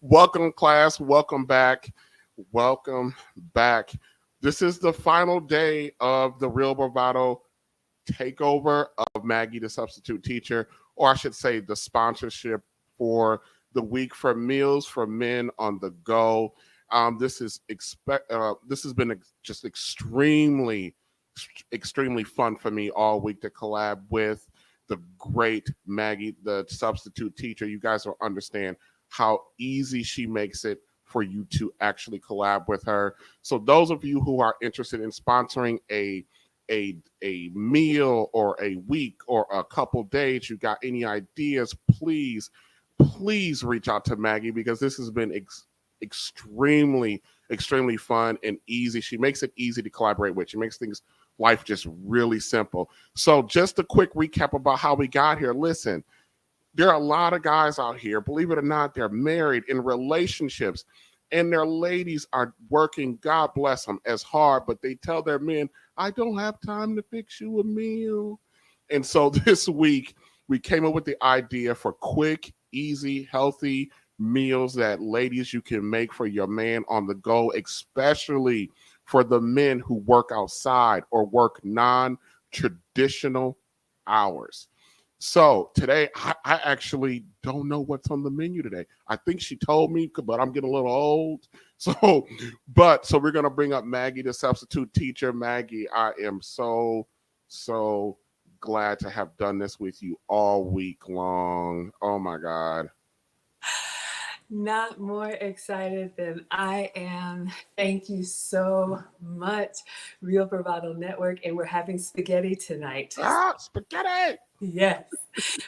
Welcome, class. Welcome back. Welcome back. This is the final day of the Real Bravado takeover of Maggie, the substitute teacher, or I should say, the sponsorship for the week for meals for men on the go. This has been just extremely fun for me all week to collab with the great Maggie, the substitute teacher. You guys will understand how easy she makes it for you to actually collab with her. So those of you who are interested in sponsoring a meal or a week or a couple days, you got any ideas, please reach out to Maggie because this has been extremely fun and easy. She makes it easy to collaborate with. She makes things life just really simple. So just a quick recap about how we got here. Listen, there are a lot of guys out here, believe it or not, they're married in relationships and their ladies are working, God bless them, as hard, but they tell their men, I don't have time to fix you a meal. And so this week, we came up with the idea for quick, easy, healthy meals that ladies you can make for your man on the go, especially for the men who work outside or work non traditional hours. So today, I actually don't know what's on the menu today. I think she told me, but I'm getting a little old. So we're gonna bring up Maggie, the substitute teacher. Maggie, I am so glad to have done this with you all week long. Oh my God. Not more excited than I am. Thank you so much, Real Bravado Network. And we're having spaghetti tonight. Ah, spaghetti. Yes,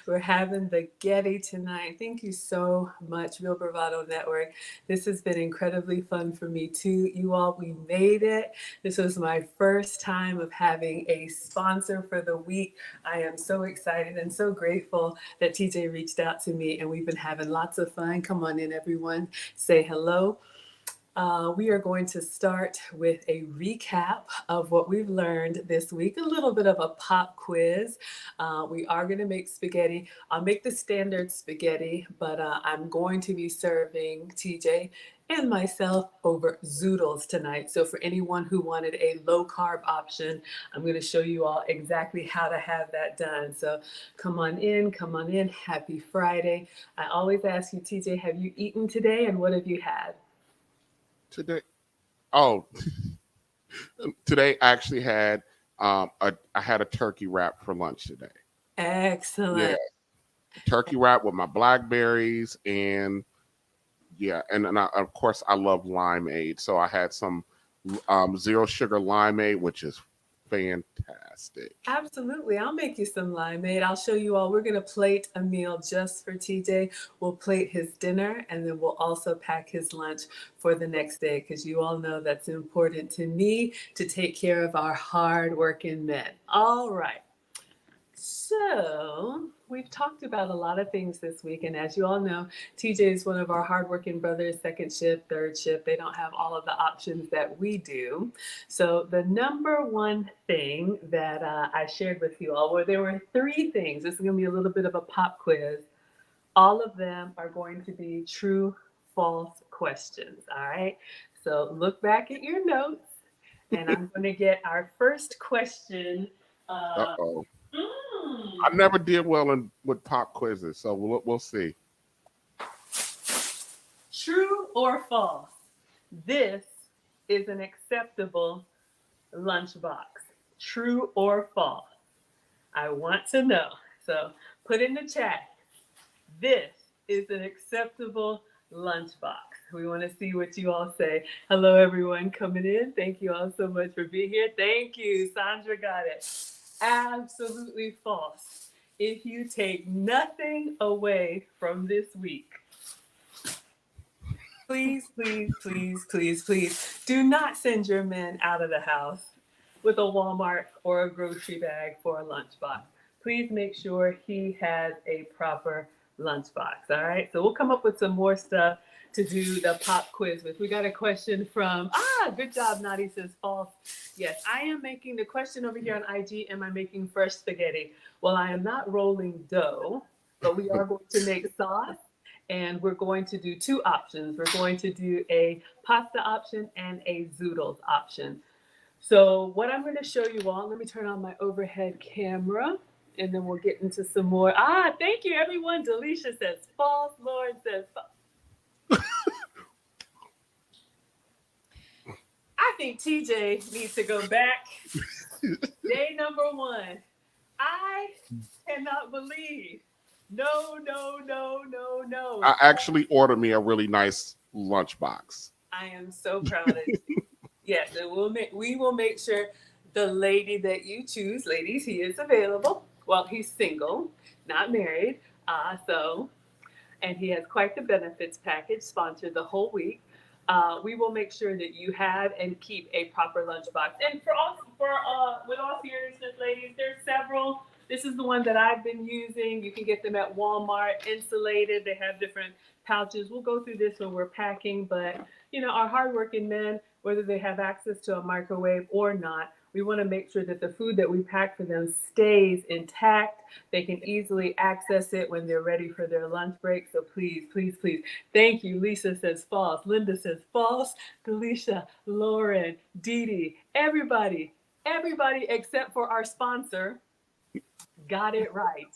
we're having the Getty tonight. Thank you so much, Real Bravado Network. This has been incredibly fun for me too. You all, we made it. This was my first time of having a sponsor for the week. I am so excited and so grateful that TJ reached out to me, and we've been having lots of fun. Come on in, everyone. Say hello. We are going to start with a recap of what we've learned this week, a little bit of a pop quiz. We are going to make spaghetti. I'll make the standard spaghetti, but I'm going to be serving TJ and myself over zoodles tonight. So for anyone who wanted a low carb option, I'm going to show you all exactly how to have that done. So come on in, come on in. Happy Friday. I always ask you, TJ, have you eaten today and what have you had? Today, oh, today I actually had I had a turkey wrap for lunch today. Yeah, Excellent. turkey wrap with my blackberries and yeah, and of course I love limeade. So I had some zero sugar limeade, which is fantastic. Absolutely. I'll make you some limeade. I'll show you all. We're going to plate a meal just for TJ. We'll plate his dinner and then we'll also pack his lunch for the next day because you all know that's important to me to take care of our hard-working men. All right. So, we've talked about a lot of things this week, and as you all know, TJ is one of our hardworking brothers, second shift, third shift. They don't have all of the options that we do. So, the number one thing that I shared with you all, well, there were three things. This is going to be a little bit of a pop quiz. All of them are going to be true, false questions. All right. So, look back at your notes, and I'm going to get our first question. Uh Uh, oh. I mm, never did well with pop quizzes, so we'll see. True or false? This is an acceptable lunchbox. True or false? I want to know. So put in the chat. This is an acceptable lunchbox. We want to see what you all say. Hello, everyone coming in. Thank you all so much for being here. Thank you. Sandra got it. Absolutely false. If you take nothing away from this week, please, please, please, please, please do not send your men out of the house with a Walmart or a grocery bag for a lunchbox. Please make sure he has a proper lunchbox. All right. So we'll come up with some more stuff to do the pop quiz with. We got a question from good job, Nadi says false. Yes, I am making the question over here on IG. Am I making fresh spaghetti? Well, I am not rolling dough, but we are going to make sauce And we're going to do two options. We're going to do a pasta option and a zoodles option. So what I'm going to show you all, let me turn on my overhead camera and then we'll get into some more. Thank you everyone. Delisha says false. Lauren says false. I think TJ needs to go back. Day number one. I cannot believe. No, no, no, no, no. I actually ordered me a really nice lunchbox. I am so proud of you. Yes, and we will make sure the lady that you choose, ladies, he is available. Well, he's single, not married. So and he has quite the benefits package sponsored the whole week. We will make sure that you have and keep a proper lunchbox. And with all seriousness, ladies, there's several. This is the one that I've been using. You can get them at Walmart, insulated. They have different pouches. We'll go through this when we're packing, but our hardworking men, whether they have access to a microwave or not, we want to make sure that the food that we pack for them stays intact. They can easily access it when they're ready for their lunch break. So please, please, please. Thank you. Lisa says false. Linda says false. Delisha, Lauren, Dee Dee, everybody except for our sponsor got it right.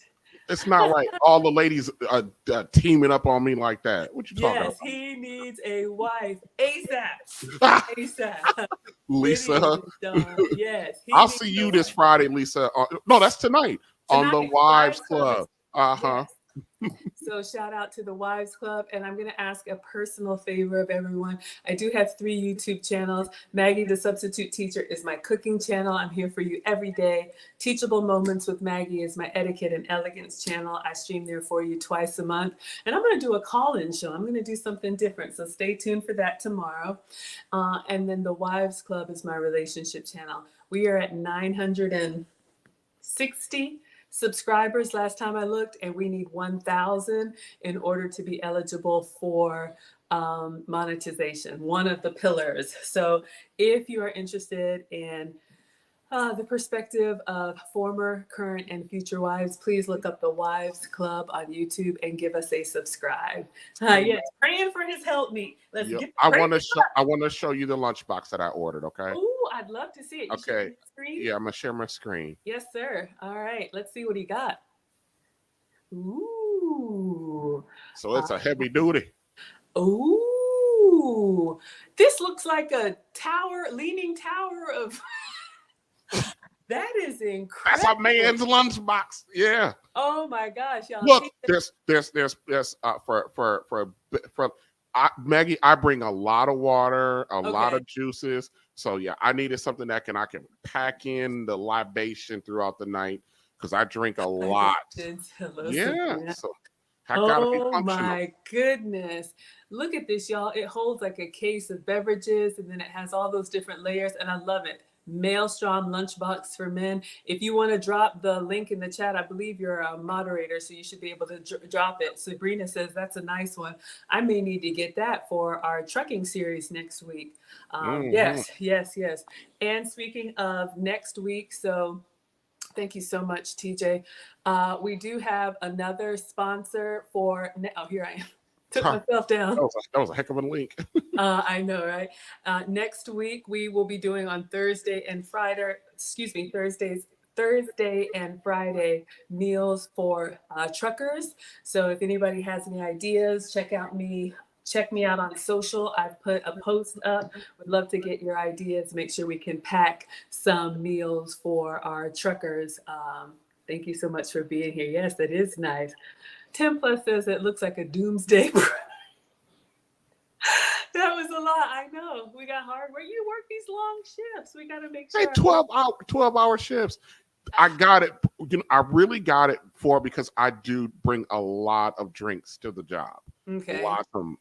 It's not right. All the ladies are teaming up on me like that. What you talking about? Yes, he needs a wife ASAP. ASAP. Lisa. Yes. I'll see you this Friday, Lisa. No, that's tonight on the Wives Club. Yes. So shout out to the Wives Club. And I'm going to ask a personal favor of everyone. I do have 3 YouTube channels. Maggie, the Substitute Teacher, is my cooking channel. I'm here for you every day. Teachable Moments with Maggie is my etiquette and elegance channel. I stream there for you twice a month. And I'm going to do a call-in show. I'm going to do something different. So stay tuned for that tomorrow. And then the Wives Club is my relationship channel. We are at 960 subscribers last time I looked, and we need 1,000 in order to be eligible for monetization, one of the pillars. So if you are interested in the perspective of former, current, and future wives, please look up the Wives Club on YouTube and give us a subscribe. Yes, praying for his help me. Let's get. I want to show you the lunchbox that I ordered. Okay. Ooh, I'd love to see it. Okay. Yeah, I'm gonna share my screen. Yes, sir. All right. Let's see what he got. Ooh. So it's a heavy duty. Ooh. This looks like a leaning tower of. That is incredible. That's a man's lunchbox. Yeah. Oh my gosh, y'all. Look, there's Maggie, I bring a lot of water, a lot of juices. So yeah, I needed something that I can pack in the libation throughout the night because I drink a lot. Yeah. So oh my goodness. Look at this, y'all. It holds like a case of beverages and then it has all those different layers and I love it. Maelstrom lunchbox for men. If you want to drop the link in the chat, I believe you're a moderator, so you should be able to drop it. Sabrina says that's a nice one. I may need to get that for our trucking series next week. Yes. And speaking of next week, so thank you so much, TJ. We do have another sponsor for. Oh, here I am. Took myself down. That was a heck of a link. I know, right? Next week, we will be doing on Thursday and Friday, Thursday and Friday meals for truckers. So if anybody has any ideas, check me out on social. I've put a post up. Would love to get your ideas. Make sure we can pack some meals for our truckers. Thank you so much for being here. Yes, that is nice. 10 Plus says it looks like a doomsday. That was a lot. I know. We got hard work. You work these long shifts. We got to make sure. Hey, 12-hour shifts. I got it. I really got it because I do bring a lot of drinks to the job. Okay.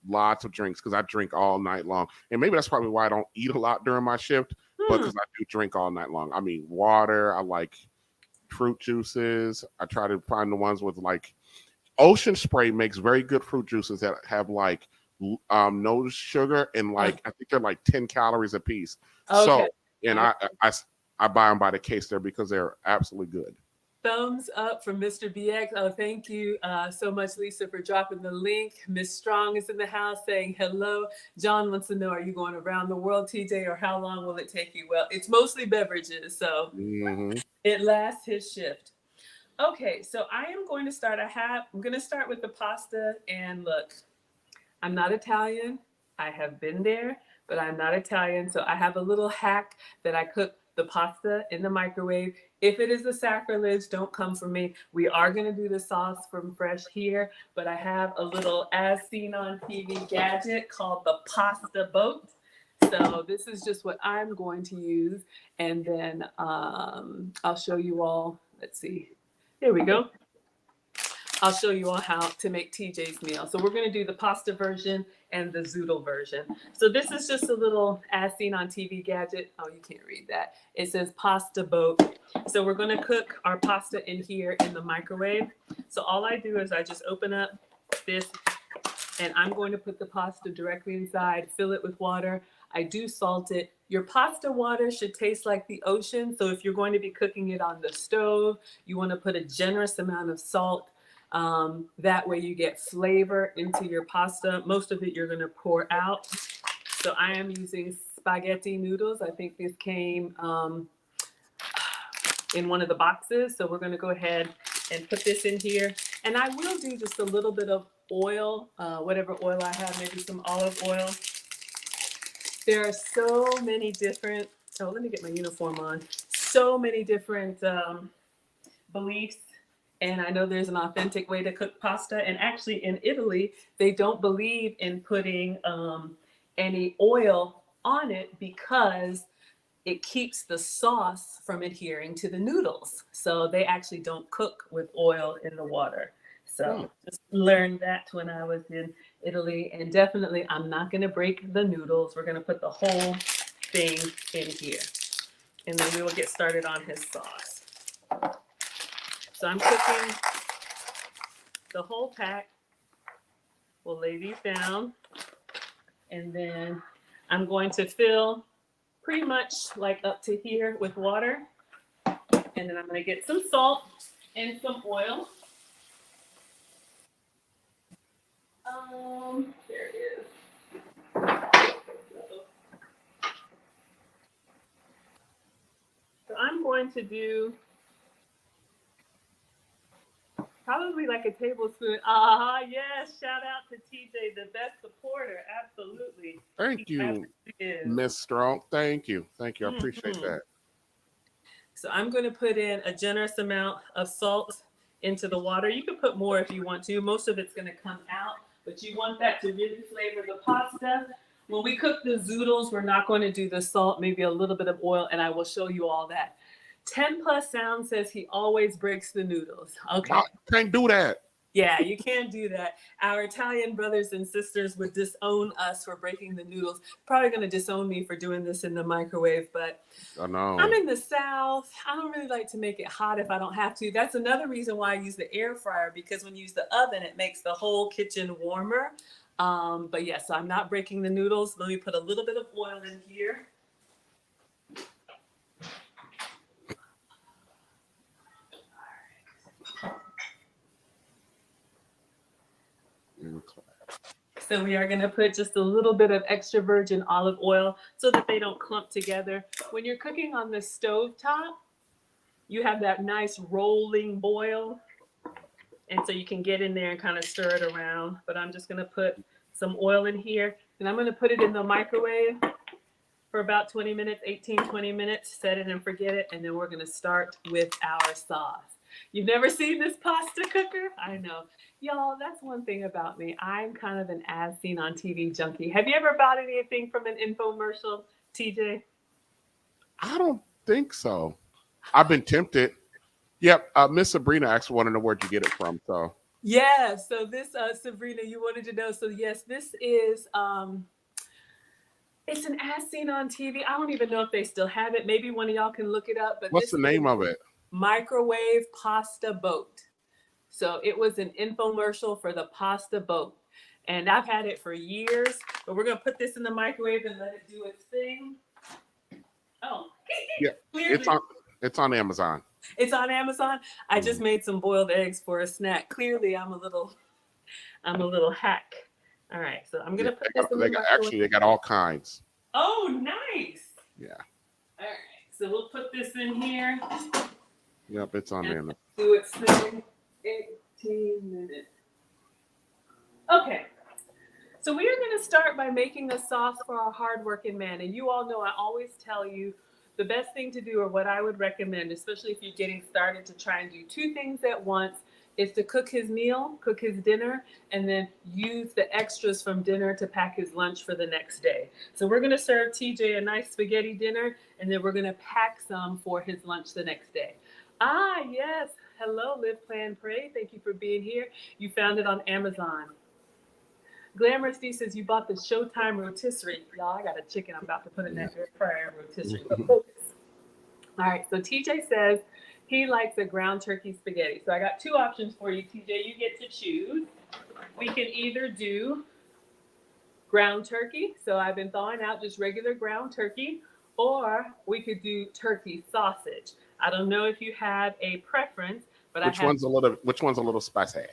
Lots of drinks because I drink all night long. And maybe that's probably why I don't eat a lot during my shift, but because I do drink all night long. I mean, water. I like fruit juices. I try to find the ones with like Ocean Spray makes very good fruit juices that have like no sugar and like I think they're like 10 calories a piece. Okay. So and I buy them by the case there because they're absolutely good. thumbs up from Mr. BX. Oh, thank you so much, Lisa, for dropping the link. Miss Strong is in the house saying hello. John wants to know, are you going around the world, TJ, or how long will it take you? Well, it's mostly beverages, so it lasts his shift. Okay, so I am going to start. I'm going to start with the pasta. And look, I'm not Italian. I have been there, but I'm not Italian. So I have a little hack that I cook the pasta in the microwave. If it is a sacrilege, don't come for me. We are going to do the sauce from fresh here, but I have a little as seen on TV gadget called the pasta boat. So this is just what I'm going to use. And then I'll show you all. Let's see. Here we go. I'll show you all how to make TJ's meal. So we're going to do the pasta version and the zoodle version. So this is just a little as seen on TV gadget. Oh, you can't read that. It says pasta boat. So we're going to cook our pasta in here in the microwave. So all I do is I just open up this and I'm going to put the pasta directly inside, fill it with water. I do salt it. Your pasta water should taste like the ocean. So if you're going to be cooking it on the stove, you want to put a generous amount of salt. That way you get flavor into your pasta. Most of it you're going to pour out. So I am using spaghetti noodles. I think this came in one of the boxes. So we're going to go ahead and put this in here. And I will do just a little bit of oil, whatever oil I have, maybe some olive oil. There are so many different, oh, let me get my uniform on. So many different beliefs. And I know there's an authentic way to cook pasta. And actually in Italy, they don't believe in putting any oil on it because it keeps the sauce from adhering to the noodles. So they actually don't cook with oil in the water. So just learned that when I was in Italy. And definitely, I'm not going to break the noodles. We're going to put the whole thing in here. And then we will get started on his sauce. So I'm cooking the whole pack. We'll lay these down. And then I'm going to fill pretty much like up to here with water. And then I'm going to get some salt and some oil. There it is. So I'm going to do probably like a tablespoon. Yes. Shout out to TJ, the best supporter. Absolutely. Thank you, Miss Strong. Thank you. I appreciate that. So I'm going to put in a generous amount of salt into the water. You can put more if you want to. Most of it's going to come out, but you want that to really flavor the pasta. When we cook the zoodles, we're not going to do the salt, maybe a little bit of oil, and I will show you all that. 10 Plus Sound says he always breaks the noodles. Okay. I can't do that. Yeah, you can't do that. Our Italian brothers and sisters would disown us for breaking the noodles. Probably going to disown me for doing this in the microwave, but I know. I'm in the South. I don't really like to make it hot if I don't have to. That's another reason why I use the air fryer, because when you use the oven, it makes the whole kitchen warmer. But yeah, so I'm not breaking the noodles. Let me put a little bit of oil in here. So we are going to put just a little bit of extra virgin olive oil so that they don't clump together. When you're cooking on the stove top, you have that nice rolling boil. And so you can get in there and kind of stir it around. But I'm just going to put some oil in here. And I'm going to put it in the microwave for about 20 minutes, 18, 20 minutes. Set it and forget it. And then we're going to start with our sauce. You've never seen this pasta cooker? I know. Y'all, that's one thing about me. I'm kind of an as seen on TV junkie. Have you ever bought anything from an infomercial, TJ? I don't think so. I've been tempted. Yep. Miss Sabrina actually wanted to know where'd you get it from. So yeah. So this, Sabrina, you wanted to know. So yes, this is it's an as seen on TV. I don't even know if they still have it. Maybe one of y'all can look it up. But what's the name of it? Microwave Pasta Boat. So it was an infomercial for the pasta boat. And I've had it for years. But we're going to put this in the microwave and let it do its thing. Oh. Yeah. It's on Amazon. It's on Amazon. I just made some boiled eggs for a snack. Clearly, I'm a little hack. All right, so I'm Yeah, gonna put this in the microwave. they got all kinds. Oh, nice. Yeah. All right, so we'll put this in here Yep, it's on and there now. do its thing. 18 minutes. Okay. So we are going to start by making a sauce for our hardworking man. And you all know I always tell you the best thing to do, or what I would recommend, especially if you're getting started, to try and do two things at once, is to cook his meal, cook his dinner, and then use the extras from dinner to pack his lunch for the next day. So we're going to serve TJ a nice spaghetti dinner, and then we're going to pack some for his lunch the next day. Ah, yes. Hello, Live, Plan, Pray. Thank you for being here. You found it on Amazon. Glamorous D says you bought the Showtime rotisserie. Y'all, I got a chicken I'm about to put in that air fryer rotisserie. But focus. All right, so TJ says he likes a ground turkey spaghetti. So I got two options for you, TJ. You get to choose. We can either do ground turkey. So I've been thawing out just regular ground turkey, or we could do turkey sausage. I don't know if you have a preference, but Which one's a little spicy?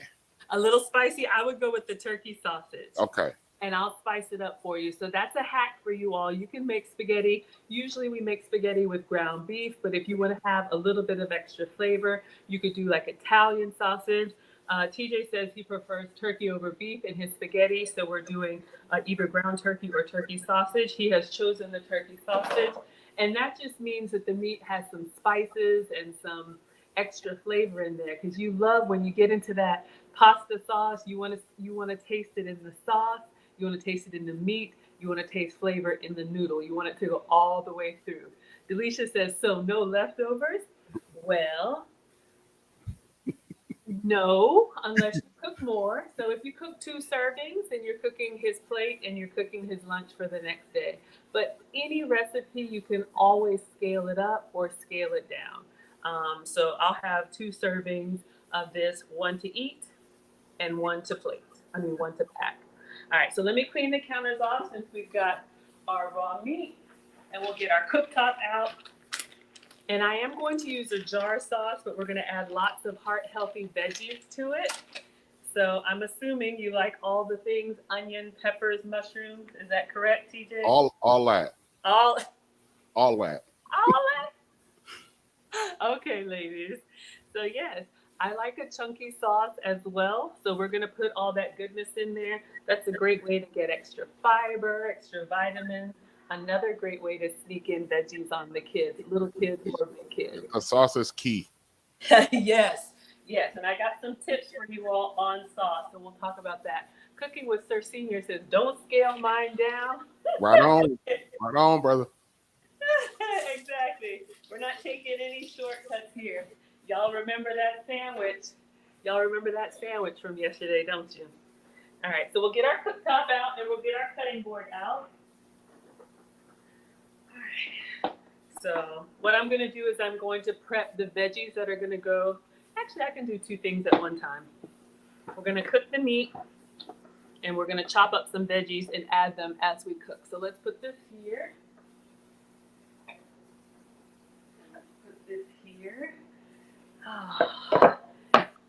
a little spicy. I would go with the turkey sausage. Okay. And I'll spice it up for you. So that's a hack for you all. You can make spaghetti. Usually we make spaghetti with ground beef, but if you want to have a little bit of extra flavor, you could do like Italian sausage. TJ says he prefers turkey over beef in his spaghetti, so we're doing either ground turkey or turkey sausage. He has chosen the turkey sausage, and that just means that the meat has some spices and some extra flavor in there, because you love when you get into that pasta sauce. You want to taste it in the sauce. You want to taste it in the meat. You want to taste flavor in the noodle. You want it to go all the way through. Delisha says, so no leftovers? Well, no, unless you cook more. So if you cook 2 servings, then you're cooking his plate and you're cooking his lunch for the next day. But any recipe, you can always scale it up or scale it down. So I'll have 2 servings of this, 1 to eat and 1 to plate. 1 to pack. All right, so let me clean the counters off since we've got our raw meat, and we'll get our cooktop out. And I am going to use a jar sauce, but we're going to add lots of heart-healthy veggies to it. So I'm assuming you like all the things: onion, peppers, mushrooms. Is that correct, TJ? All that. All that. All that. All that? Okay, ladies. So yes, I like a chunky sauce as well. So we're going to put all that goodness in there. That's a great way to get extra fiber, extra vitamins. Another great way to sneak in veggies on the kids, little kids or big kids. The sauce is key. Yes, yes. And I got some tips for you all on sauce, so we'll talk about that. Cooking with Sir Senior says, don't scale mine down. Right on. Right on, brother. Exactly. We're not taking any shortcuts here. Y'all remember that sandwich? Y'all remember that sandwich from yesterday, don't you? All right, so we'll get our cooktop out and we'll get our cutting board out. All right. So what I'm going to do is I'm going to prep the veggies that are going to go. Actually, I can do 2 things at one time. We're going to cook the meat and we're going to chop up some veggies and add them as we cook. So let's put this here. Put this here.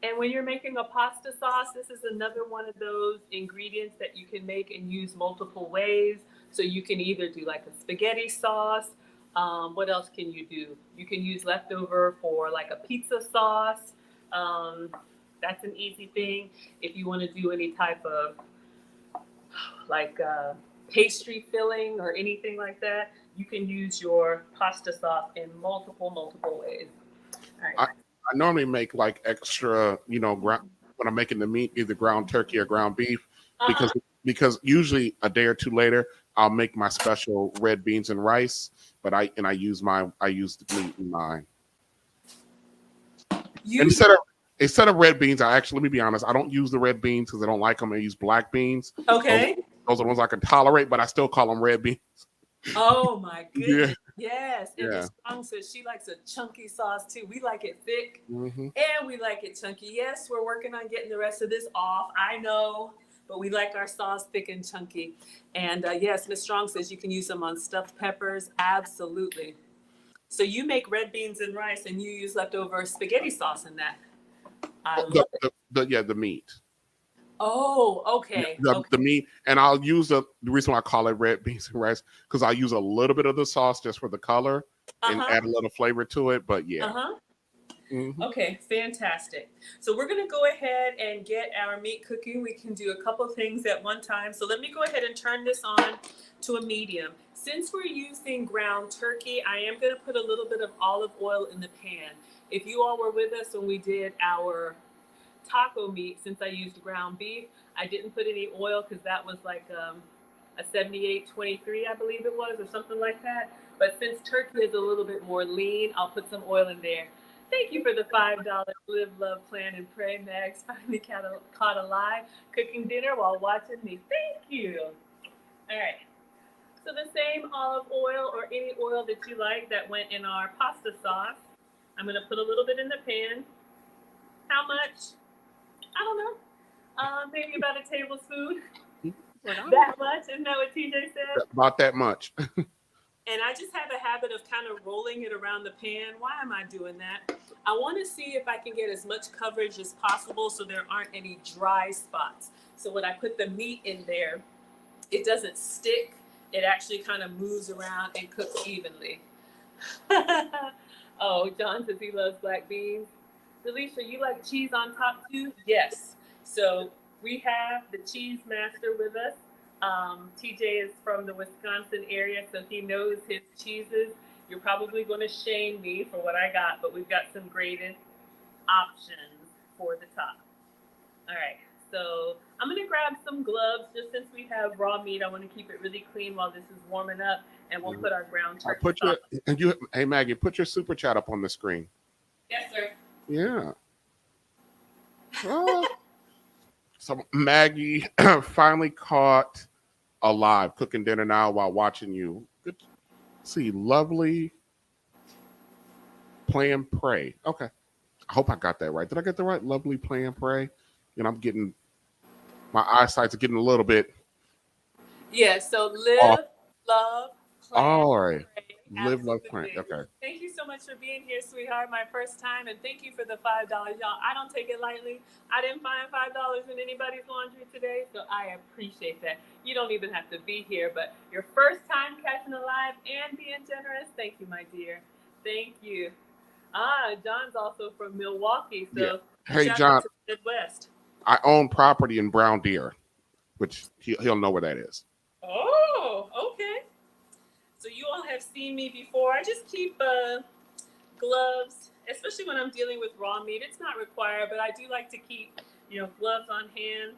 And when you're making a pasta sauce, this is another one of those ingredients that you can make and use multiple ways. So you can either do like a spaghetti sauce. What else can you do? You can use leftover for like a pizza sauce. That's an easy thing. If you want to do any type of like pastry filling or anything like that, you can use your pasta sauce in multiple ways. All right. I normally make like extra, when I'm making the meat, either ground turkey or ground beef, because usually a day or 2 later, I'll make my special red beans and rice. But I use the meat in mine. Instead of red beans, let me be honest, I don't use the red beans because I don't like them. I use black beans. Okay. Those are the ones I can tolerate, but I still call them red beans. Oh my goodness. Yeah. Yes. And Yeah. Miss Strong says she likes a chunky sauce too. We like it thick Mm-hmm. and we like it chunky. Yes, we're working on getting the rest of this off. I know, but we like our sauce thick and chunky. And yes, Miss Strong says you can use them on stuffed peppers. Absolutely. So you make red beans and rice, and you use leftover spaghetti sauce in that. I love The, it. the meat. Oh, Yeah, okay, okay. the meat, and I'll use the reason why I call it red beans and rice because I use a little bit of the sauce just for the color Uh and huh. add a little flavor to it. But Uh yeah, huh. hmm Okay, fantastic. So we're gonna go ahead and get our meat cooking. We can do a couple things at one time. So let me go ahead and turn this on to a medium. Since we're using ground turkey, I am gonna put a little bit of olive oil in the pan. If you all were with us when we did our taco meat, since I used ground beef, I didn't put any oil because that was like a 78-23, I believe it was, or something like that. But since turkey is a little bit more lean, I'll put some oil in there. Thank you for the $5 Live, Love, Plan, and Pray. Mags finally caught alive cooking dinner while watching me. Thank you. All right. So the same olive oil or any oil that you like that went in our pasta sauce. I'm going to put a little bit in the pan. How much? I don't know. Maybe about a tablespoon. like I don't That much? Isn't that what TJ know said? about that much. And I just have a habit of kind of rolling it around the pan. Why am I doing that? I want to see if I can get as much coverage as possible so there aren't any dry spots. So when I put the meat in there, it doesn't stick. It actually kind of moves around and cooks evenly. Oh, John says he loves black beans. Delisha, you like cheese on top too? Yes. So we have the cheese master with us. TJ is from the Wisconsin area, so he knows his cheeses. You're probably going to shame me for what I got, but we've got some graded options for the top. All right. So I'm going to grab some gloves just since we have raw meat. I want to keep it really clean while this is warming up, and we'll put our ground I turkey put sauce. your and you. Hey Maggie, put your super chat up on the screen. Yes, sir. Yeah. Oh, so Maggie finally caught alive cooking dinner now while watching you. Good. See, lovely plan pray. Okay. I hope I got that right. Did I get the right? Lovely plan pray. You know, I'm getting my eyesight's getting a little bit Yeah, so off. live, love, plan, All right. pray. Live, love, plan. Absolutely. Okay. Thank you so much for being here, sweetheart. My first time, and thank you for the $5, y'all. I don't take it lightly. I didn't find $5 in anybody's laundry today, so I appreciate that. You don't even have to be here, but your first time catching alive and being generous. Thank you, my dear. Thank you. John's also from Milwaukee, Yeah. so Hey, shout out John, to the Midwest. I own property in Brown Deer, which he'll know where that is. Oh, okay. So you all have seen me before. I just keep gloves, especially when I'm dealing with raw meat. It's not required, but I do like to keep, gloves on hand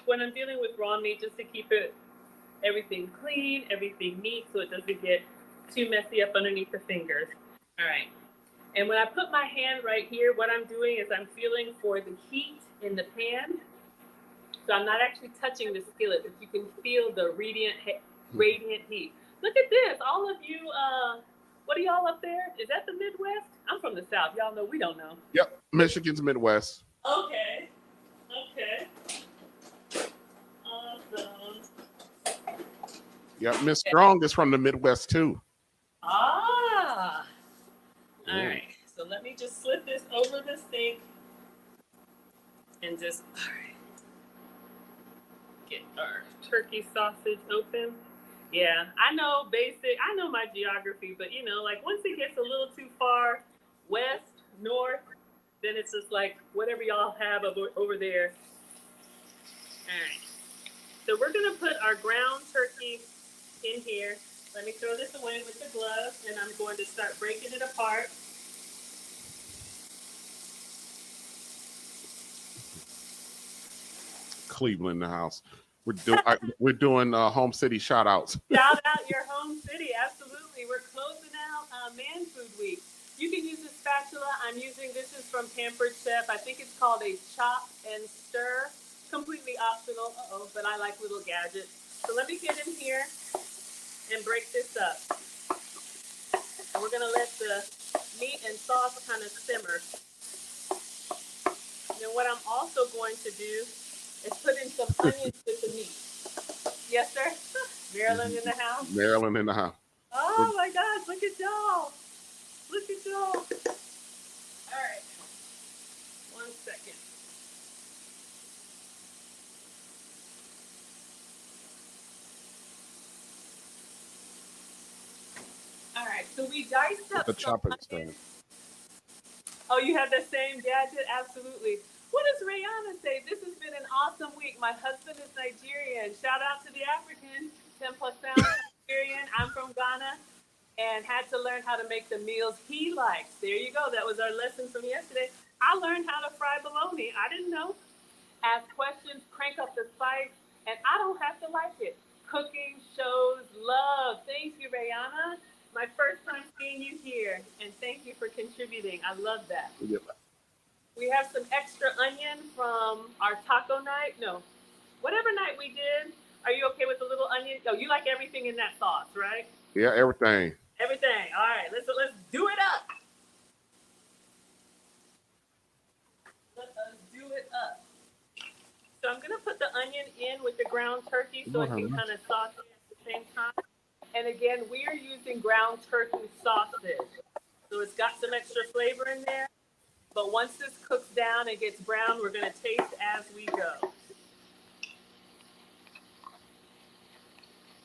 when I'm dealing with raw meat, just to keep everything clean, everything neat, so it doesn't get too messy up underneath the fingers. All right. And when I put my hand right here, what I'm doing is I'm feeling for the heat in the pan. So I'm not actually touching the skillet, but you can feel the radiant heat. Look at this. All of you, what are y'all up there? Is that the Midwest? I'm from the South. Y'all know we don't know. Yep. Michigan's Midwest. Okay. Okay. Awesome. Yep. Miss Strong is from the Midwest too. Ah. All Yeah. right. So let me just slip this over the sink and just, all right, get our turkey sausage open. Yeah, I know basic. I know my geography, but like once it gets a little too far west, north, then it's just like whatever y'all have over there. All right. So we're gonna put our ground turkey in here. Let me throw this away with the gloves, and I'm going to start breaking it apart. Cleveland in the house. We're doing home city shout outs. Shout out your home city. Absolutely. We're closing out Man Food Week. You can use a spatula. I'm using, this is from Pampered Chef. I think it's called a chop and stir. Completely optional. But I like little gadgets. So let me get in here and break this up. And we're going to let the meat and sauce kind of simmer. And then what I'm also going to do is put in some onions with the meat. Yes, sir? Maryland in the house. Maryland in the house. Oh my gosh, look at y'all. Look at y'all. All right. 1 second. All right. So we diced up The some chopping onions. stand. Oh, you have the same gadget? Absolutely. What does Rihanna say? This has been an awesome week. My husband is Nigerian. Shout out to the African. 10 plus pounds Nigerian. I'm from Ghana and had to learn how to make the meals he likes. There you go. That was our lesson from yesterday. I learned how to fry bologna. I didn't know. Ask questions, crank up the spice, and I don't have to like it. Cooking shows love. Thank you, Rihanna. My first time seeing you here, and thank you for contributing. I love that. Yeah. We have some extra onion from our taco night. No, whatever night we did. Are you okay with the little onion? Oh, you like everything in that sauce, right? Yeah, everything. Everything. All right, let's do it up. Let us do it up. So I'm gonna put the onion in with the ground turkey so Lord it have can kind mercy. of saute at the same time. And again, we are using ground turkey sausage. So it's got some extra flavor in there. But once this cooks down and gets brown, we're gonna taste as we go.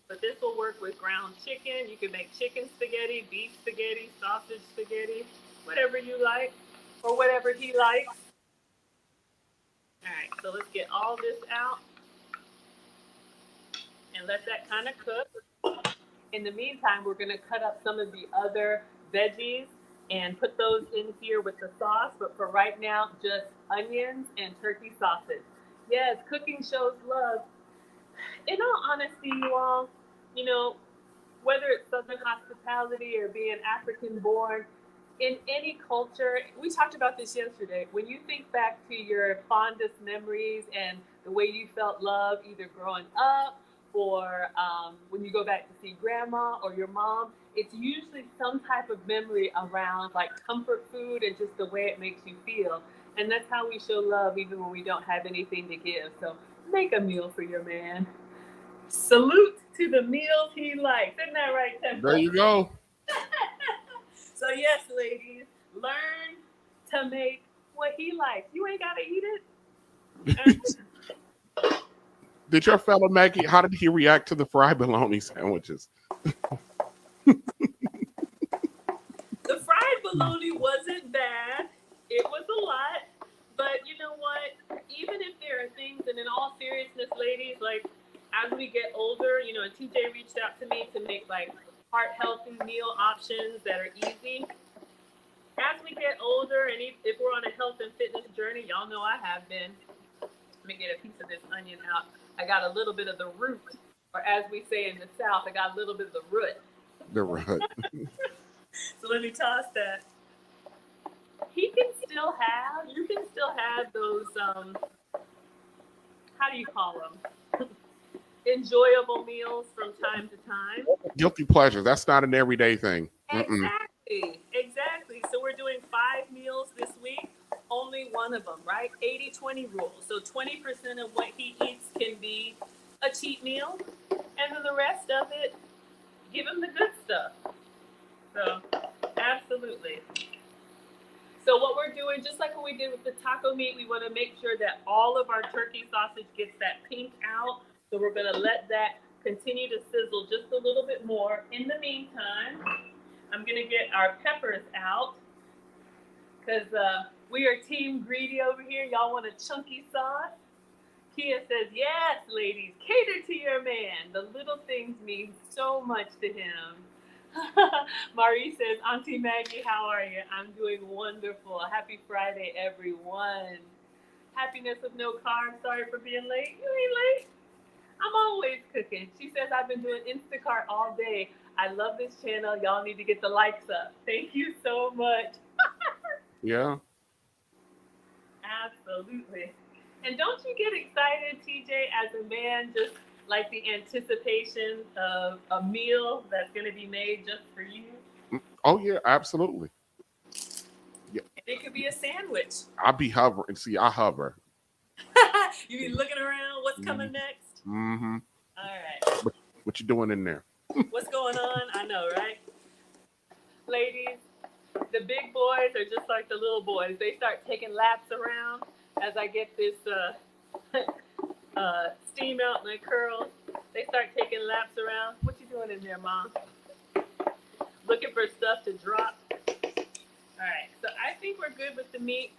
But this will work with ground chicken. You can make chicken spaghetti, beef spaghetti, sausage spaghetti, whatever you like, or whatever he likes. All right, so let's get all this out and let that kind of cook. In the meantime, we're going to cut up some of the other veggies and put those in here with the sauce. But for right now, just onions and turkey sausage. Yes, cooking shows love. In all honesty, you all, you know, whether it's Southern hospitality or being African born, in any culture, we talked about this yesterday. When you think back to your fondest memories and the way you felt love, either growing up or when you go back to see grandma or your mom, it's usually some type of memory around like comfort food and just the way it makes you feel. And that's how we show love even when we don't have anything to give. So make a meal for your man. Salute to the meals he likes. Isn't that right, There Temple? you go. So yes, ladies, learn to make what he likes. You ain't gotta eat it. Did your fellow Maggie, how did he react to the fried bologna sandwiches? The fried bologna wasn't bad. It was a lot. But you know what? Even if there are things, and in all seriousness, ladies, like as we get older, and TJ reached out to me to make like heart healthy meal options that are easy. As we get older, and if we're on a health and fitness journey, y'all know I have been. Let me get a piece of this onion out. I got a little bit of the root, or as we say in the South, I got a little bit of the root. The right. So let me toss that. You can still have those, how do you call them? Enjoyable meals from time to time. Guilty pleasure. That's not an everyday thing. Mm-mm. Exactly, exactly. So we're doing 5 meals this week, only one of them, right? 80-20 rule. So 20% of what he eats can be a cheat meal, and then the rest of it, give him the good stuff. So, absolutely. So what we're doing, just like what we did with the taco meat, we want to make sure that all of our turkey sausage gets that pink out. So we're going to let that continue to sizzle just a little bit more. In the meantime, I'm going to get our peppers out because we are team greedy over here. Y'all want a chunky sauce? Kia says, yes, ladies, cater to your man. The little things mean so much to him. Marie says, Auntie Maggie, how are you? I'm doing wonderful. Happy Friday, everyone. Happiness with no carbs. Sorry for being late. You ain't late. I'm always cooking. She says, I've been doing Instacart all day. I love this channel. Y'all need to get the likes up. Thank you so much. Yeah. Absolutely. And don't you get excited, TJ, as a man, just like the anticipation of a meal that's going to be made just for you? Oh yeah, absolutely. Yeah. And it could be a sandwich. I be hovering. See, I hover. You be looking around. What's coming next? Mm-hmm. All right. What you doing in there? What's going on? I know, right? ladies, the big boys are just like the little boys. They start taking laps around as I get this steam out my curls. They start taking laps around. What you doing in there, Mom? Looking for stuff to drop. All right, so I think we're good with the meat.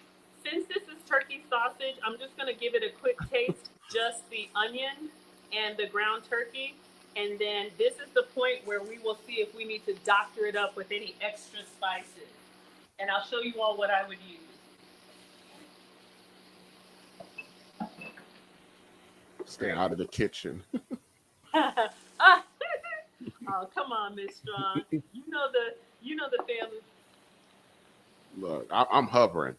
Since this is turkey sausage, I'm just gonna give it a quick taste, just the onion and the ground turkey. And then this is the point where we will see if we need to doctor it up with any extra spices. And I'll show you all what I would use. Stay out of the kitchen. Ah, oh, come on, Miss Strong. You know the family. Look, I'm hovering.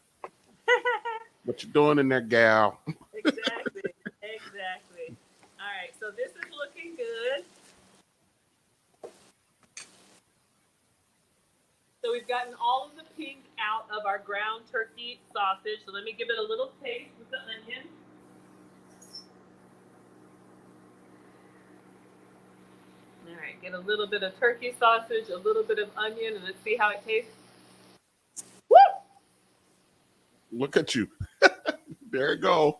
What you doing in there, gal? Exactly. Exactly. All right, so this is looking good. So we've gotten all of the pink out of our ground turkey sausage. So let me give it a little taste with the onion. All right, get a little bit of turkey sausage, a little bit of onion, and let's see how it tastes. Woo! Look at you. There you go.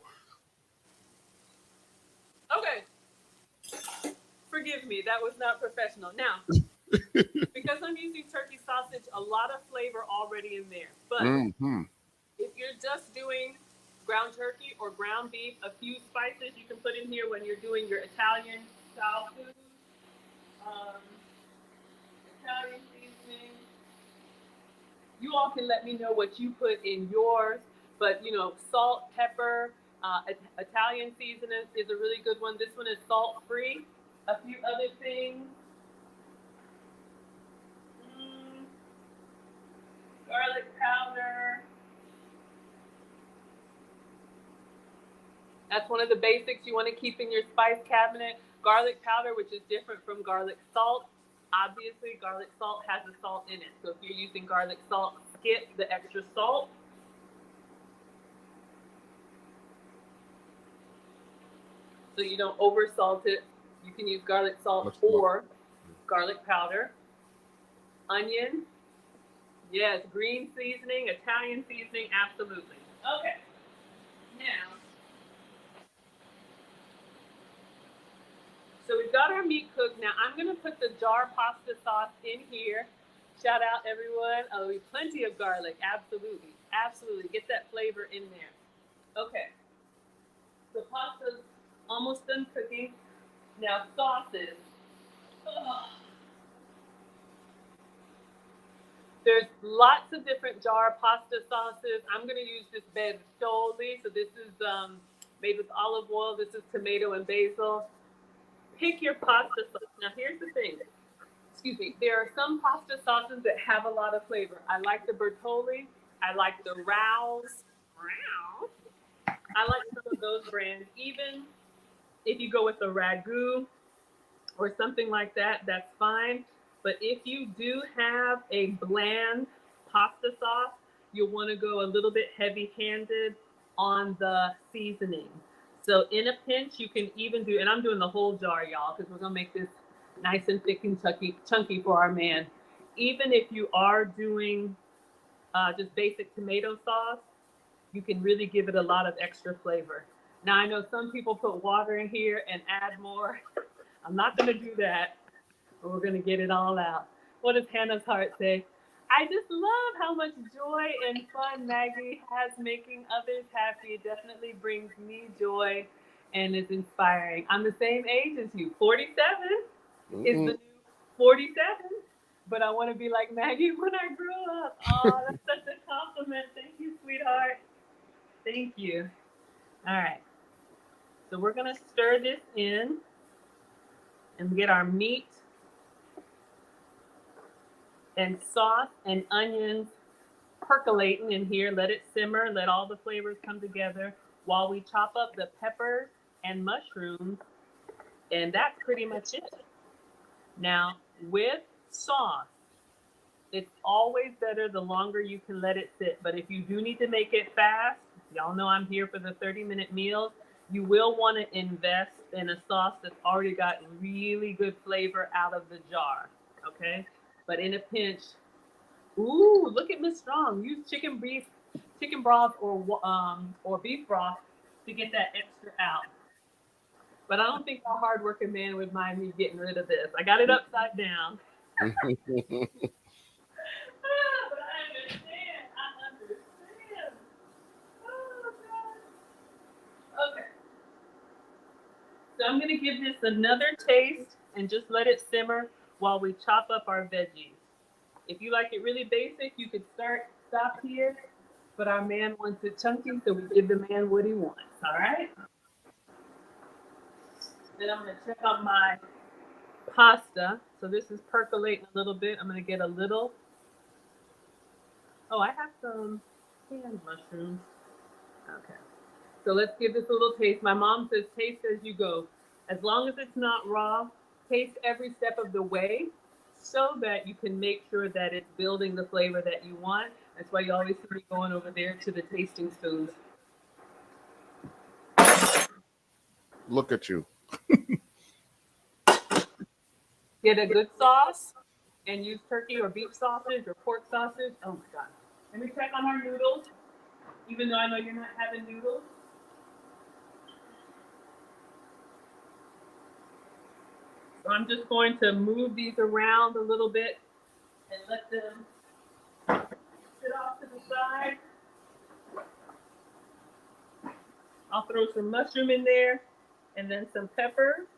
Okay. Forgive me, that was not professional. Now, because I'm using turkey sausage, a lot of flavor already in there. But Mm-hmm. if you're just doing ground turkey or ground beef, a few spices you can put in here when you're doing your Italian style food. Um, Italian seasoning. You all can let me know what you put in yours, but salt, pepper, Italian seasoning is a really good one. This one is salt free. A few other things. Mm, garlic powder. That's one of the basics you want to keep in your spice cabinet. Garlic powder, which is different from garlic salt. Obviously, garlic salt has a salt in it. So if you're using garlic salt, skip the extra salt. So you don't over salt it. You can use garlic salt or garlic powder. Onion. Yes, green seasoning, Italian seasoning, absolutely. Okay. Now, so we've got our meat cooked. Now I'm going to put the jar pasta sauce in here. Shout out everyone. Oh, plenty of garlic. Absolutely. Absolutely. Get that flavor in there. Okay. So pasta's almost done cooking. Now sauces. Ugh. There's lots of different jar pasta sauces. I'm going to use this bravado. So this is made with olive oil. This is tomato and basil. Pick your pasta sauce. Now here's the thing. Excuse me. There are some pasta sauces that have a lot of flavor. I like the Bertolli. I like the Rouse. I like some of those brands. Even if you go with a ragu or something like that, that's fine. But if you do have a bland pasta sauce, you'll want to go a little bit heavy-handed on the seasoning. So in a pinch, you can even do, and I'm doing the whole jar, y'all, because we're going to make this nice and thick and chunky for our man. Even if you are doing just basic tomato sauce, you can really give it a lot of extra flavor. Now, I know some people put water in here and add more. I'm not going to do that, but we're going to get it all out. What does Hannah's heart say? I just love how much joy and fun Maggie has making others happy. It definitely brings me joy and is inspiring. I'm the same age as you. 47 is the new 47, but I want to be like Maggie when I grow up. Oh, that's such a compliment. Thank you, sweetheart. Thank you. All right. So we're going to stir this in and get our meat and sauce and onions percolating in here. Let it simmer. Let all the flavors come together while we chop up the peppers and mushrooms. And that's pretty much it. Now, with sauce, it's always better the longer you can let it sit. But if you do need to make it fast, y'all know I'm here for the 30-minute meals, you will want to invest in a sauce that's already got really good flavor out of the jar, okay? But in a pinch, Ooh, look at Miss Strong. Use chicken broth or beef broth to get that extra out. But I don't think a hardworking man would mind me getting rid of this. I got it upside down. But I understand. I understand. Oh, God. Okay. So I'm going to give this another taste and just let it simmer while we chop up our veggies. If you like it really basic, you could stop here. But our man wants it chunky, so we give the man what he wants. All right. Then I'm going to check on my pasta. So this is percolating a little bit. I'm going to get a little. Oh, I have some canned mushrooms. Okay. So let's give this a little taste. My mom says taste as you go. As long as it's not raw, taste every step of the way so that you can make sure that it's building the flavor that you want. That's why you always see me going over there to the tasting spoons. Look at you. Get a good sauce and use turkey or beef sausage or pork sausage. Oh my God. Let me check on our noodles, even though I know you're not having noodles. So I'm just going to move these around a little bit and let them sit off to the side. I'll throw some mushroom in there and then some peppers.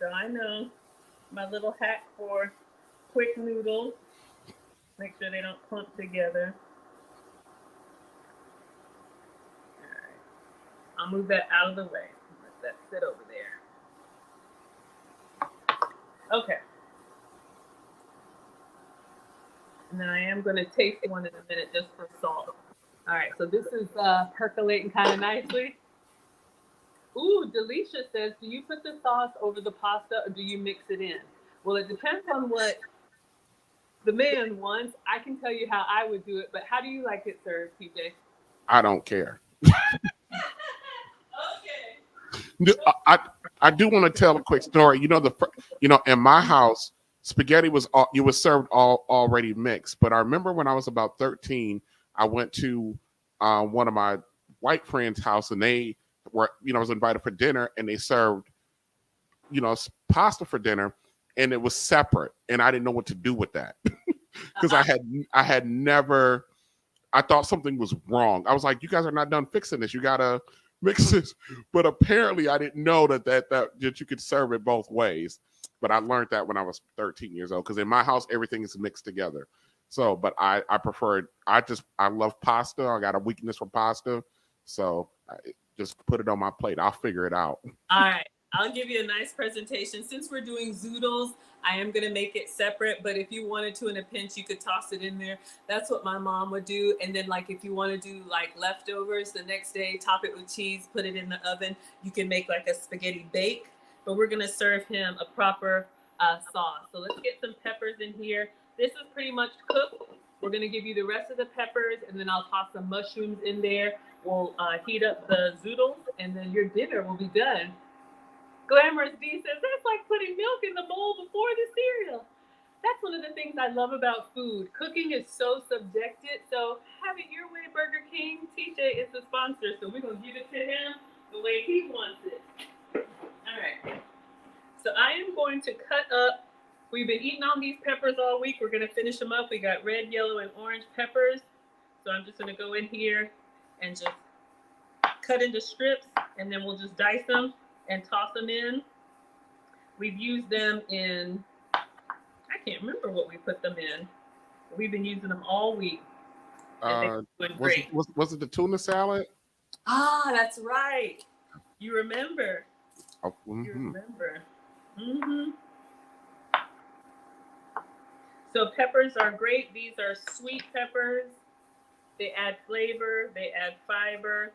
So I know my little hack for quick noodles. Make sure they don't clump together. All right. I'll move that out of the way. Let that sit over there. Okay. And then I am going to taste one in a minute just for salt. All right, so this is percolating kind of nicely. Ooh, Delisha says, do you put the sauce over the pasta or do you mix it in? Well, it depends on what the man wants. I can tell you how I would do it, but how do you like it served, PJ? I don't care. Okay. I do want to tell a quick story. In my house, spaghetti was served already mixed. But I remember when I was about 13, I went to one of my white friends' house, and they were, I was invited for dinner, and they served, pasta for dinner, and it was separate, and I didn't know what to do with that because I had never. I thought something was wrong. I was like, you guys are not done fixing this. You gotta mix this. But apparently I didn't know that you could serve it both ways. But I learned that when I was 13 years old, because in my house everything is mixed together. So, but I prefer, I love pasta. I got a weakness for pasta. So I just put it on my plate. I'll figure it out. All right. I'll give you a nice presentation. Since we're doing zoodles, I am going to make it separate, but if you wanted to in a pinch, you could toss it in there. That's what my mom would do. And then like, if you want to do like leftovers the next day, top it with cheese, put it in the oven. You can make like a spaghetti bake, but we're going to serve him a proper sauce. So let's get some peppers in here. This is pretty much cooked. We're going to give you the rest of the peppers, and then I'll toss some mushrooms in there. We'll heat up the zoodles, and then your dinner will be done. Glamorous D says, that's like putting milk in the bowl before the cereal. That's one of the things I love about food. Cooking is so subjective. So have it your way, Burger King. TJ is the sponsor, so we're going to give it to him the way he wants it. All right. So I am going to cut up. We've been eating on these peppers all week. We're going to finish them up. We got red, yellow, and orange peppers. So I'm just going to go in here and just cut into strips, and then we'll just dice them and toss them in. We've used them in, I can't remember what we put them in. We've been using them all week. And great. Was it the tuna salad? Ah, that's right. You remember. Oh, mm-hmm. You remember. Mm-hmm. So peppers are great. These are sweet peppers. They add flavor. They add fiber.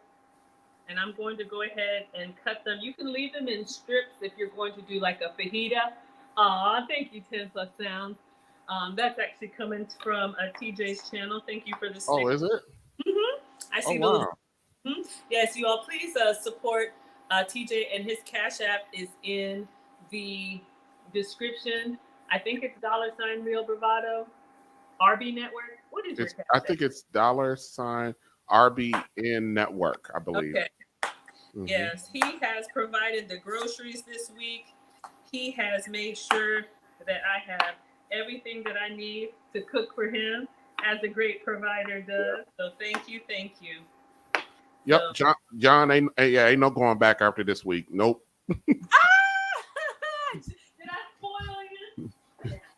And I'm going to go ahead and cut them. You can leave them in strips if you're going to do like a fajita. Aw, thank you, 10 Plus Sounds. That's actually coming from TJ's channel. Thank you for the sticker. Oh, is it? Mm-hmm. I see those. Wow. Mm-hmm. Yes, you all please support TJ, and his Cash App is in the description. I think it's $Real Bravado. RB Network. What is your It's cash I app? think it's $RBN Network, I believe. Okay. Mm-hmm. Yes, he has provided the groceries this week. He has made sure that I have everything that I need to cook for him, as a great provider does. So thank you, thank you. Yep, So, John ain't no going back after this week. Nope. did I spoil you?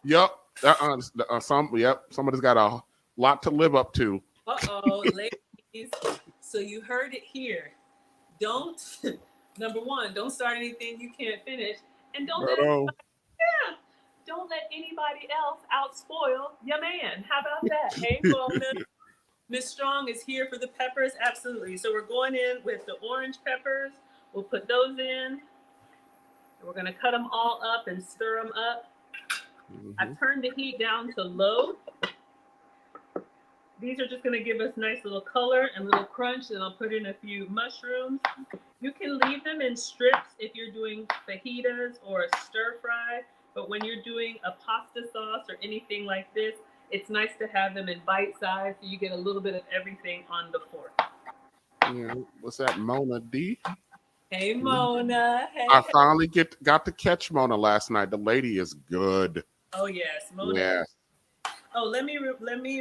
Yep. Somebody's got a lot to live up to. Uh-oh, ladies. So you heard it here. Don't, number one, don't start anything you can't finish. And yeah, don't let anybody else outspoil your man. How about that? Hey, Mona. Miss Strong is here for the peppers. Absolutely. So we're going in with the orange peppers. We'll put those in. We're going to cut them all up and stir them up. Mm-hmm. I've turned the heat down to low. These are just going to give us nice little color and little crunch. And I'll put in a few mushrooms. You can leave them in strips if you're doing fajitas or a stir fry. But when you're doing a pasta sauce or anything like this, it's nice to have them in bite size so you get a little bit of everything on the fork. Yeah, what's that, Mona D? Hey, Mona. Hey. I finally got to catch Mona last night. The lady is good. Oh yes, Mona. Yes. Oh, let me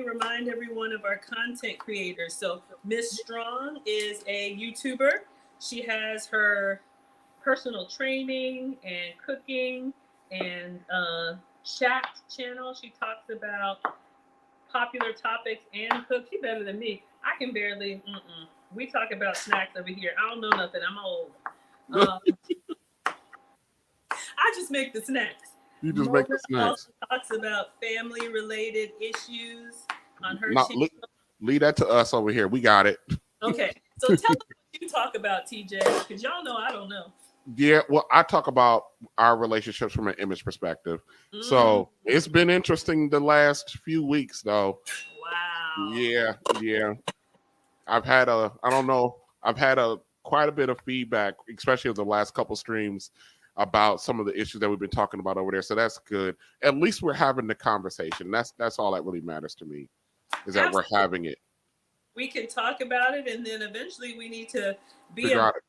remind everyone of our content creators. So Miss Strong is a YouTuber. She has her personal training and cooking and chat channel. She talks about popular topics and cook. She better than me. I can barely. We talk about snacks over here. I don't know nothing. I'm old. I just make the snacks. You just make the snacks. Also talks about family-related issues on her No, channel. leave that to us over here. We got it. Okay, so tell us what you talk about, TJ, because y'all know I don't know. Yeah, well, I talk about our relationships from an image perspective. So it's been interesting the last few weeks, though. Wow. Yeah. I've had quite a bit of feedback, especially of the last couple streams, about some of the issues that we've been talking about over there. So that's good. At least we're having the conversation. That's all that really matters to me, is that we're having it. We can talk about it, and then eventually we need to figure out it.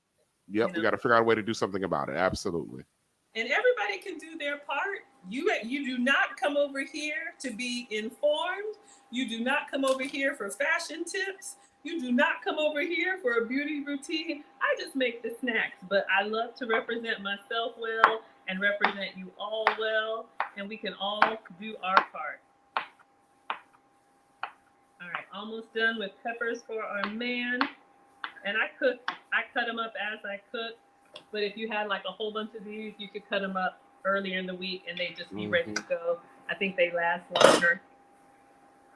Yep, we got to figure out a way to do something about it. Absolutely. And everybody can do their part. You do not come over here to be informed. You do not come over here for fashion tips. You do not come over here for a beauty routine. I just make the snacks, but I love to represent myself well and represent you all well, and we can all do our part. All right, almost done with peppers for our man. And I cut them up as I cook. But if you had like a whole bunch of these, you could cut them up earlier in the week and they just be ready to go. I think they last longer.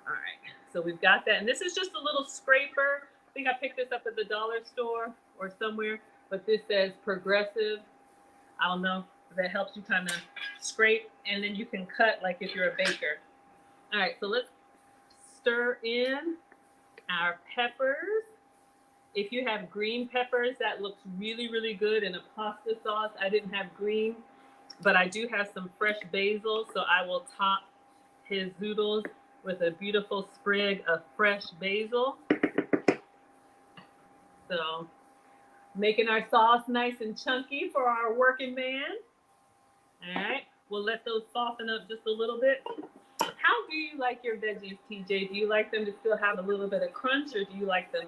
All right, so we've got that. And this is just a little scraper. I think I picked this up at the dollar store or somewhere, but this says progressive. I don't know. That helps you kind of scrape, and then you can cut like if you're a baker. All right, so let's stir in our peppers. If you have green peppers, that looks really, really good in a pasta sauce. I didn't have green, but I do have some fresh basil, so I will top his zoodles with a beautiful sprig of fresh basil. So, making our sauce nice and chunky for our working man. All right, we'll let those soften up just a little bit. How do you like your veggies, TJ? Do you like them to still have a little bit of crunch, or do you like them,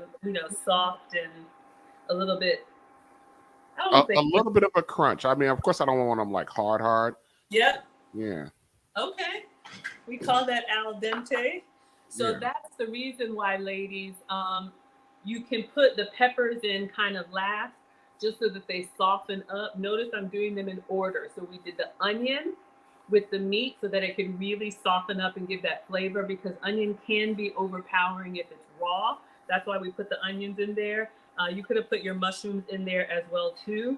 soft and a little bit? A little bit of a crunch. I mean, of course, I don't want them like hard. Yep. Yeah. Okay. We call that al dente. So that's the reason why, ladies, you can put the peppers in kind of last, just so that they soften up. Notice I'm doing them in order. So we did the onion with the meat so that it can really soften up and give that flavor, because onion can be overpowering if it's raw. That's why we put the onions in there. You could have put your mushrooms in there as well too,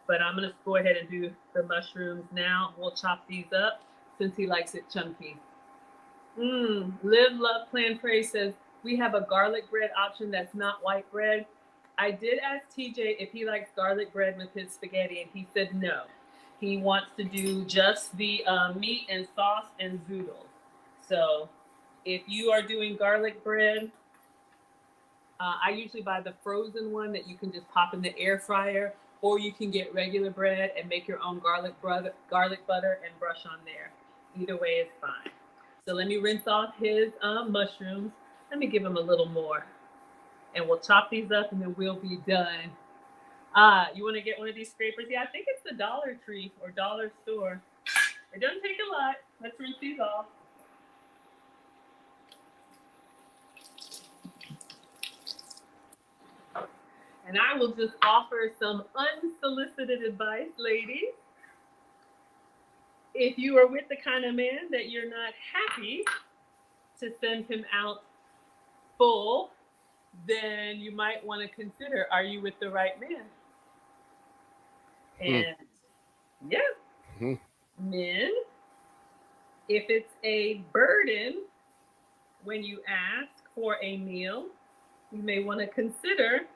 but I'm gonna go ahead and do the mushrooms now. We'll chop these up since he likes it chunky. Live, love, plan, pray says we have a garlic bread option that's not white bread. I did ask TJ if he likes garlic bread with his spaghetti, and he said no. He wants to do just the meat and sauce and zoodles. So if you are doing garlic bread, I usually buy the frozen one that you can just pop in the air fryer, or you can get regular bread and make your own garlic butter and brush on there. Either way is fine. So let me rinse off his mushrooms. Let me give him a little more, and we'll chop these up, and then we'll be done. You want to get one of these scrapers? Yeah, I think it's the Dollar Tree or Dollar Store. It doesn't take a lot. Let's rinse these off. And I will just offer some unsolicited advice, ladies. If you are with the kind of man that you're not happy to send him out full, then you might want to consider, are you with the right man? And yeah, men, if it's a burden when you ask for a meal, you may want to consider,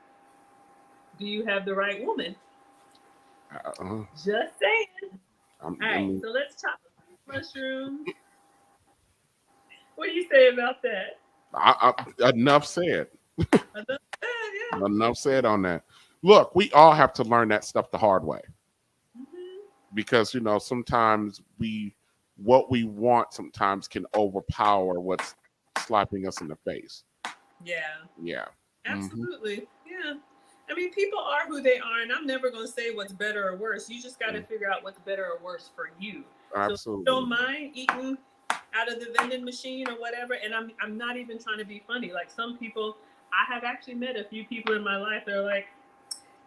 do you have the right woman? Just saying. All right, so let's chop mushrooms. What do you say about that? Enough said. Enough said, yeah. Enough said on that. Look, we all have to learn that stuff the hard way. Because, sometimes what we want sometimes can overpower what's slapping us in the face. Yeah. Absolutely. Yeah. I mean, people are who they are, and I'm never going to say what's better or worse. You just got to figure out what's better or worse for you. Absolutely. So don't mind eating out of the vending machine or whatever. And I'm not even trying to be funny. Like some people, I have actually met a few people in my life that are like,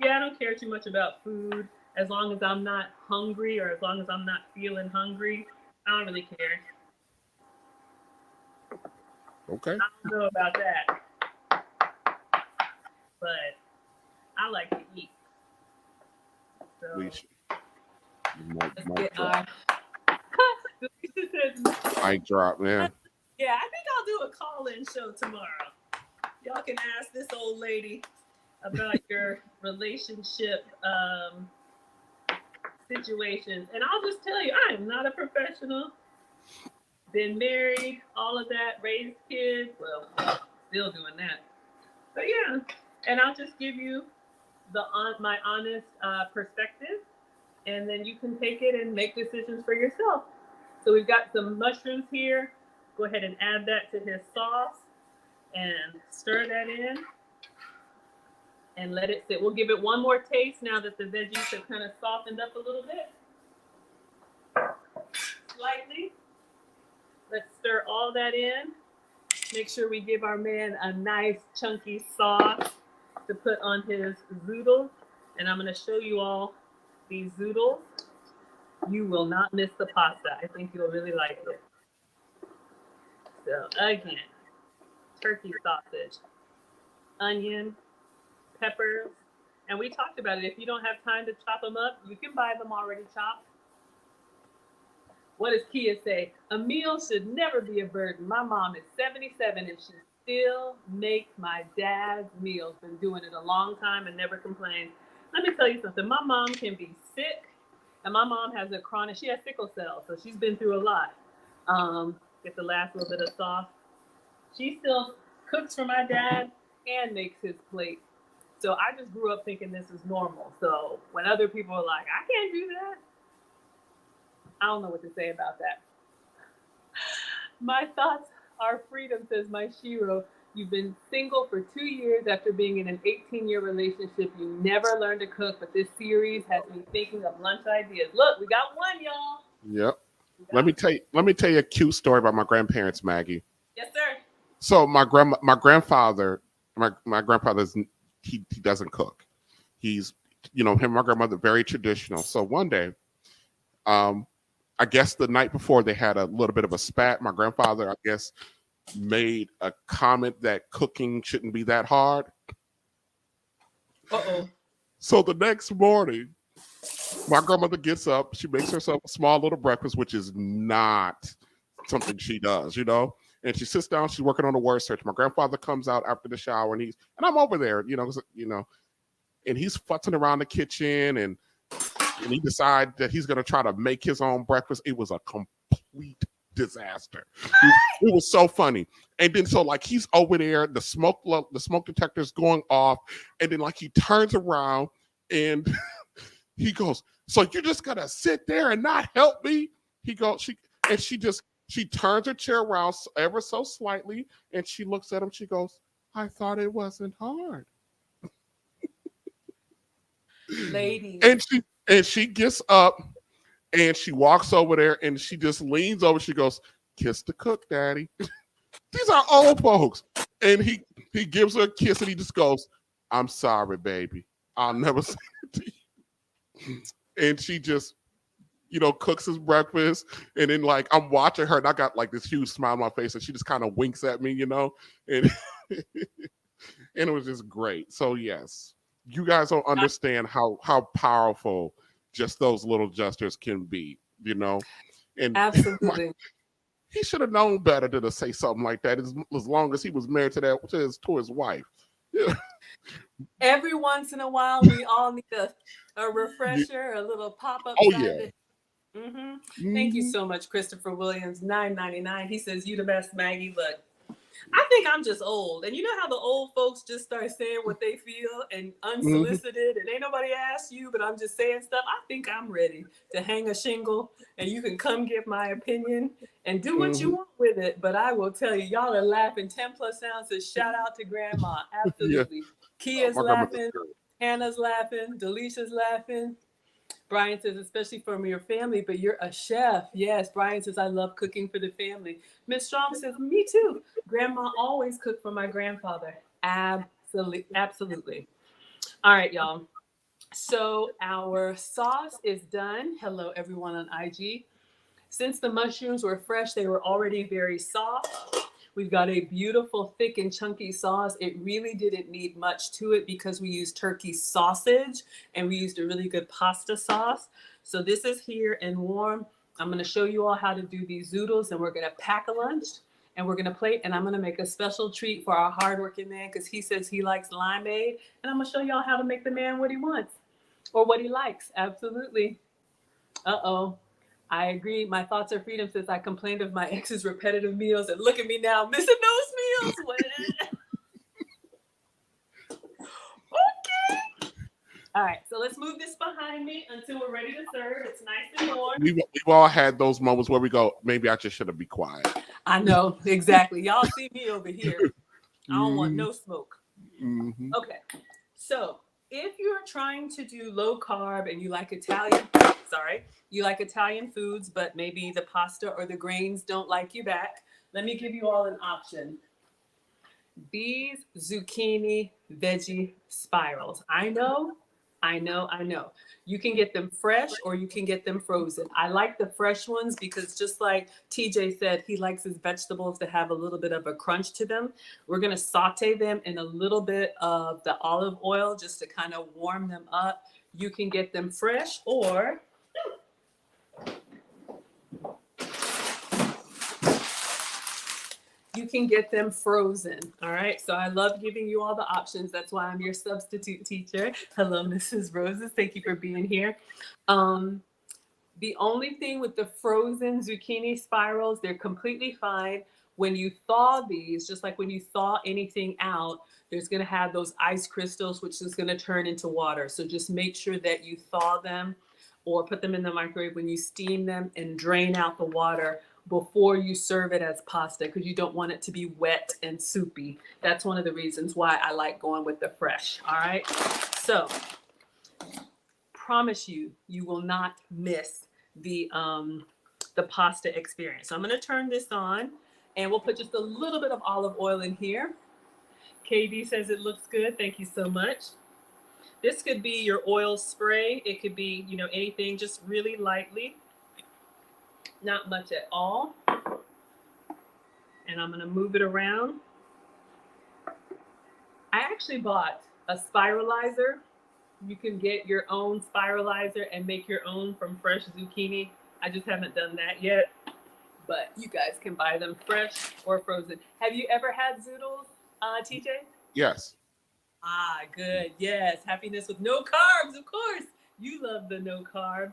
yeah, I don't care too much about food. As long as I'm not hungry or as long as I'm not feeling hungry, I don't really care. Okay. I don't know about that. But I like to eat. So mic drop. Mic drop, man. Yeah, I think I'll do a call-in show tomorrow. Y'all can ask this old lady about your relationship situations. And I'll just tell you, I am not a professional. Been married, all of that, raised kids. Well, still doing that. But yeah, and I'll just give you my honest perspective, and then you can take it and make decisions for yourself. So we've got some mushrooms here. Go ahead and add that to his sauce and stir that in and let it sit. We'll give it one more taste now that the veggies have kind of softened up a little bit. Slightly. Let's stir all that in. Make sure we give our man a nice chunky sauce to put on his zoodles. And I'm going to show you all these zoodles. You will not miss the pasta. I think you'll really like it. So again, turkey sausage, onion, peppers, and we talked about it. If you don't have time to chop them up, you can buy them already chopped. What does Kia say? A meal should never be a burden. My mom is 77 and she still makes my dad's meals. Been doing it a long time and never complains. Let me tell you something. My mom can be sick, and my mom has she has sickle cell, so she's been through a lot. Get the last little bit of sauce. She still cooks for my dad and makes his plate. So I just grew up thinking this is normal. So when other people are like, I can't do that, I don't know what to say about that. My thoughts are freedom, says my Shiro. You've been single for 2 years after being in an 18-year relationship. You never learned to cook, but this series has me thinking of lunch ideas. Look, we got one, y'all. Yep. Let me tell you a cute story about my grandparents, Maggie. Yes, sir. So my grandfather, he doesn't cook. He's, him and my grandmother, very traditional. So one day, I guess the night before they had a little bit of a spat. My grandfather, I guess, made a comment that cooking shouldn't be that hard. Uh-oh. So the next morning, my grandmother gets up. She makes herself a small little breakfast, which is not something she does, And she sits down. She's working on a word search. My grandfather comes out after the shower, and I'm over there, and he's futzing around the kitchen, and and he decided that he's going to try to make his own breakfast. It was a complete disaster. It was so funny. And then so like he's over there, the smoke detector's going off, and then like he turns around and he goes, "So you're just gonna sit there and not help me?" He goes, she turns her chair around ever so slightly, and she looks at him. She goes, "I thought it wasn't hard." Ladies. And she gets up and she walks over there and she just leans over. She goes, "Kiss the cook, daddy." These are old folks. And he gives her a kiss and he just goes, "I'm sorry, baby. I'll never say it to you." And she just, cooks his breakfast. And then like I'm watching her and I got like this huge smile on my face and she just kind of winks at me, and and it was just great. So yes, you guys don't understand how powerful just those little gestures can be. And Absolutely. he should have known better than to say something like that as long as he was married to his wife. Yeah. Every once in a while, we all need a refresher, a little pop Oh upside yeah. the. Thank you Mhm. so much, Christopher Williams, $9.99. He says, "You the best, Maggie." Look, I think I'm just old. And you know how the old folks just start saying what they feel and Mhm. unsolicited and ain't nobody asked you, but I'm just saying stuff. I think I'm ready to hang a shingle and you can come give my opinion and do what you Mhm. want with it. But I will tell you, y'all are laughing 10 plus ounces. Shout out to Grandma. Yeah. Absolutely. Oh, Kia's my grandmother's laughing. good. Hannah's laughing. Delicia's laughing. Brian says, especially from your family, but you're a chef. Yes, Brian says, I love cooking for the family. Miss Strong says, me too. Grandma always cooked for my grandfather. Absolutely. Absolutely. All right, y'all. So our sauce is done. Hello, everyone on IG. Since the mushrooms were fresh, they were already very soft. We've got a beautiful, thick, and chunky sauce. It really didn't need much to it because we used turkey sausage and we used a really good pasta sauce. So this is here and warm. I'm going to show you all how to do these zoodles, and we're going to pack a lunch and we're going to plate. And I'm going to make a special treat for our hardworking man because he says he likes limeade. And I'm going to show y'all how to make the man what he wants or what he likes. Absolutely. Uh-oh. I agree. My thoughts are freedom since I complained of my ex's repetitive meals, and look at me now missing those meals. Okay. All right. So let's move this behind me until we're ready to serve. It's nice and warm. We've all had those moments where we go, maybe I just should have be quiet. I know exactly. Y'all see me over here. I don't want Mm-hmm. no smoke. Mm-hmm. Okay. So if you're trying to do low carb and you like you like Italian foods, but maybe the pasta or the grains don't like you back, let me give you all an option. These zucchini veggie spirals. I know. You can get them fresh or you can get them frozen. I like the fresh ones because just like TJ said, he likes his vegetables to have a little bit of a crunch to them. We're going to saute them in a little bit of the olive oil just to kind of warm them up. You can get them fresh or you can get them frozen. All right. So I love giving you all the options. That's why I'm your substitute teacher. Hello, Mrs. Roses. Thank you for being here. Um, the only thing with the frozen zucchini spirals, they're completely fine. When you thaw these, just like when you thaw anything out, there's going to have those ice crystals, which is going to turn into water. So just make sure that you thaw them or put them in the microwave when you steam them and drain out the water before you serve it as pasta because you don't want it to be wet and soupy. That's one of the reasons why I like going with the fresh. All right. So promise you, you will not miss the pasta experience. So I'm going to turn this on, and we'll put just a little bit of olive oil in here. KD says it looks good. Thank you so much. This could be your oil spray. It could be, anything, just really lightly, not much at all. And I'm going to move it around. I actually bought a spiralizer. You can get your own spiralizer and make your own from fresh zucchini. I just haven't done that yet, but you guys can buy them fresh or frozen. Have you ever had zoodles, TJ? Yes. Ah, good. Yes. Happiness with no carbs, of course. You love the no carb.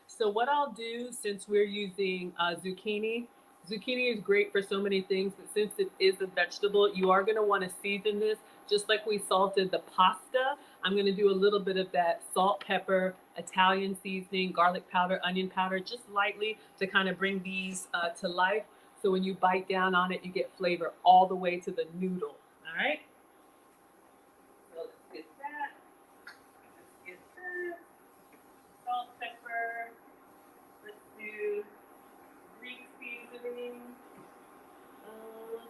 So what I'll do, since we're using zucchini, zucchini is great for so many things, but since it is a vegetable, you are going to want to season this just like we salted the pasta. I'm going to do a little bit of that salt, pepper, Italian seasoning, garlic powder, onion powder, just lightly to kind of bring these to life. So when you bite down on it, you get flavor all the way to the noodle. All right. So let's get that. Let's get that. Salt, pepper. Let's do Greek seasoning. All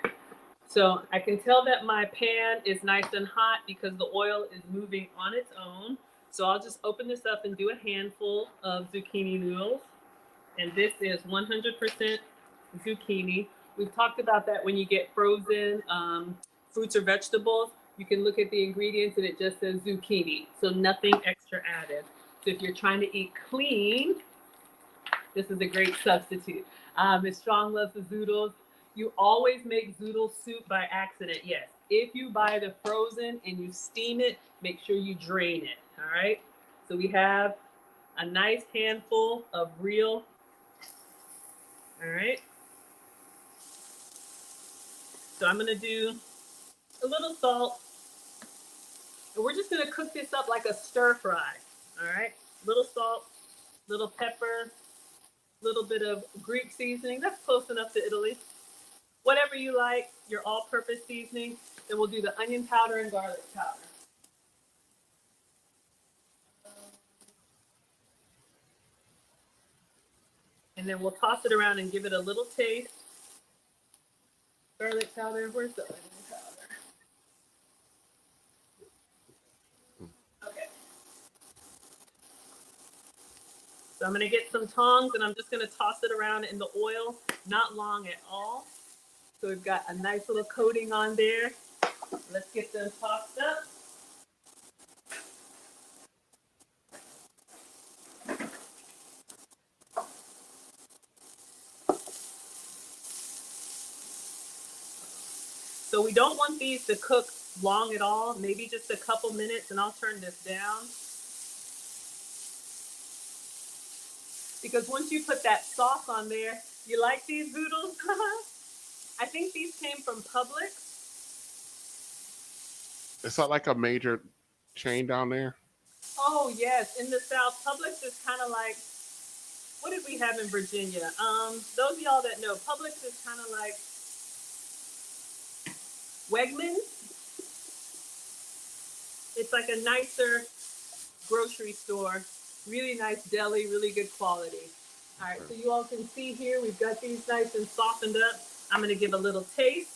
right. So I can tell that my pan is nice and hot because the oil is moving on its own. So I'll just open this up and do a handful of zucchini noodles. And this is 100% zucchini. We've talked about that when you get frozen fruits or vegetables. You can look at the ingredients and it just says zucchini, so nothing extra added. So if you're trying to eat clean, this is a great substitute. Miss Strong loves the zoodles. You always make zoodle soup by accident. Yes, if you buy the frozen and you steam it, make sure you drain it. All right. So we have a nice handful of real. All right. So I'm gonna do a little salt, and we're just gonna cook this up like a stir fry. All right. Little salt, little pepper, little bit of Greek seasoning. That's close enough to Italy. Whatever you like, your all-purpose seasoning. Then we'll do the onion powder and garlic powder. And then we'll toss it around and give it a little taste. Garlic powder, where's the onion powder? Okay. So I'm gonna get some tongs and I'm just gonna toss it around in the oil, not long at all. So we've got a nice little coating on there. Let's get them tossed up. So we don't want these to cook long at all, maybe just a couple minutes, and I'll turn this down. Because once you put that sauce on there, you like these zoodles? I think these came from Publix. Is that like a major chain down there? Oh yes, in the South, Publix is kind of like, what did we have in Virginia? Those of y'all that know, Publix is kind of like Wegmans. It's like a nicer grocery store, really nice deli, really good quality. All right, so you all can see here, we've got these nice and softened up. I'm gonna give a little taste.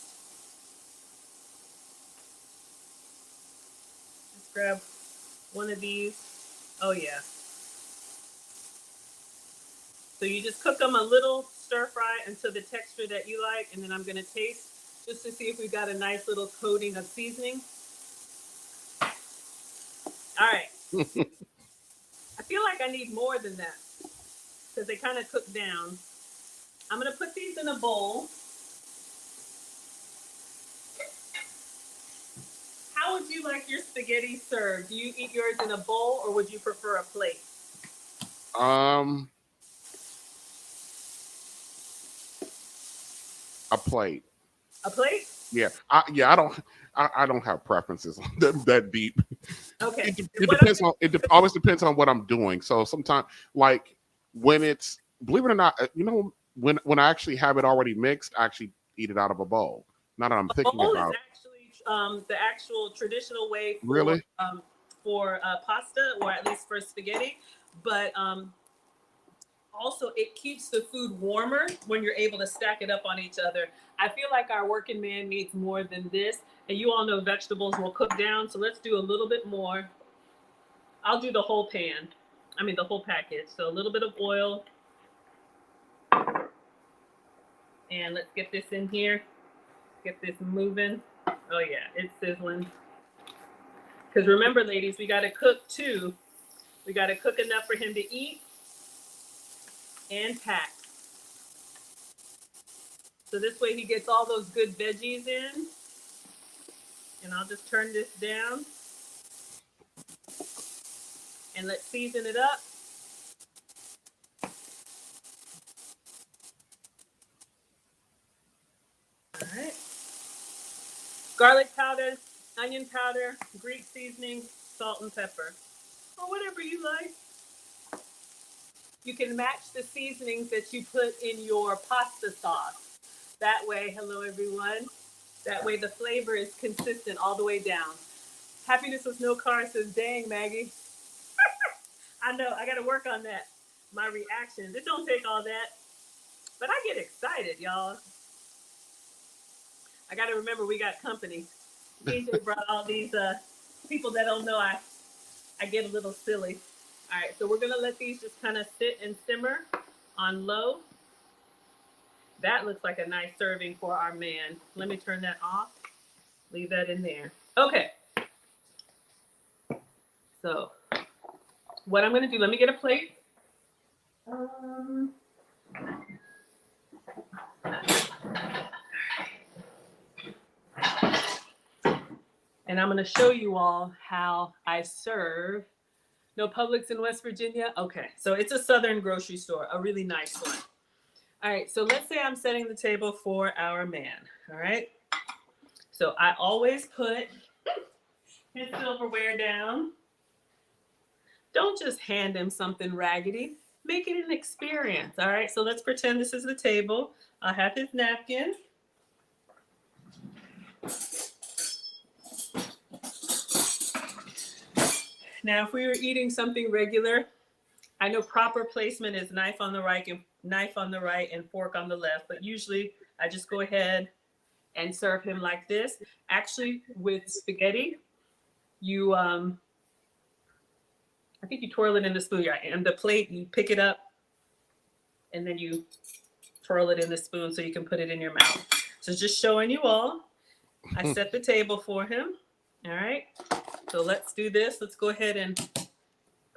Just grab one of these. Oh yeah. So you just cook them a little stir fry until the texture that you like, and then I'm gonna taste just to see if we've got a nice little coating of seasoning. All right. I feel like I need more than that because they kind of cook down. I'm gonna put these in a bowl. How would you like your spaghetti served? Do you eat yours in a bowl or would you prefer a plate? Um, a plate. A plate? Yeah, I don't have preferences that deep. Okay. It depends on always depends on what I'm doing. So sometimes, like when it's, believe it or not, when I actually have it already mixed, I actually eat it out of a bowl. Now that I'm A thinking bowl is about it. actually the actual traditional way Really? for pasta, or at least for spaghetti. But also, it keeps the food warmer when you're able to stack it up on each other. I feel like our working man needs more than this. And you all know vegetables will cook down. So let's do a little bit more. I'll do the whole pan. I mean, the whole package. So a little bit of oil. And let's get this in here. Get this moving. Oh, yeah, it's sizzling. Because remember, ladies, we got to cook too. We got to cook enough for him to eat and pack. So this way he gets all those good veggies in. And I'll just turn this down. And let's season it up. All right. Garlic powder, onion powder, Greek seasoning, salt and pepper, or whatever you like. You can match the seasonings that you put in your pasta sauce. That way, hello everyone. That way the flavor is consistent all the way down. Happiness with no car says, dang, Maggie. I know, I got to work on that. My reactions. It don't take all that. But I get excited, y'all. I got to remember we got company. DJ brought all these people that don't know I get a little silly. All right, so we're going to let these just kind of sit and simmer on low. That looks like a nice serving for our man. Let me turn that off. Leave that in there. Okay. So what I'm going to do, let me get a plate. And I'm going to show you all how I serve. No Publix in West Virginia? Okay, so it's a Southern grocery store, a really nice one. All right, so let's say I'm setting the table for our man, all right? So I always put his silverware down. Don't just hand him something raggedy. Make it an experience, all right? So let's pretend this is the table. I have his napkin. Now, if we were eating something regular, I know proper placement is knife on the right and fork on the left, but usually I just go ahead and serve him like this. Actually, with spaghetti, you I think you twirl it in the spoon, and the plate, you pick it up and then you twirl it in the spoon so you can put it in your mouth. So just showing you all. I set the table for him. All right. So let's do this. Let's go ahead and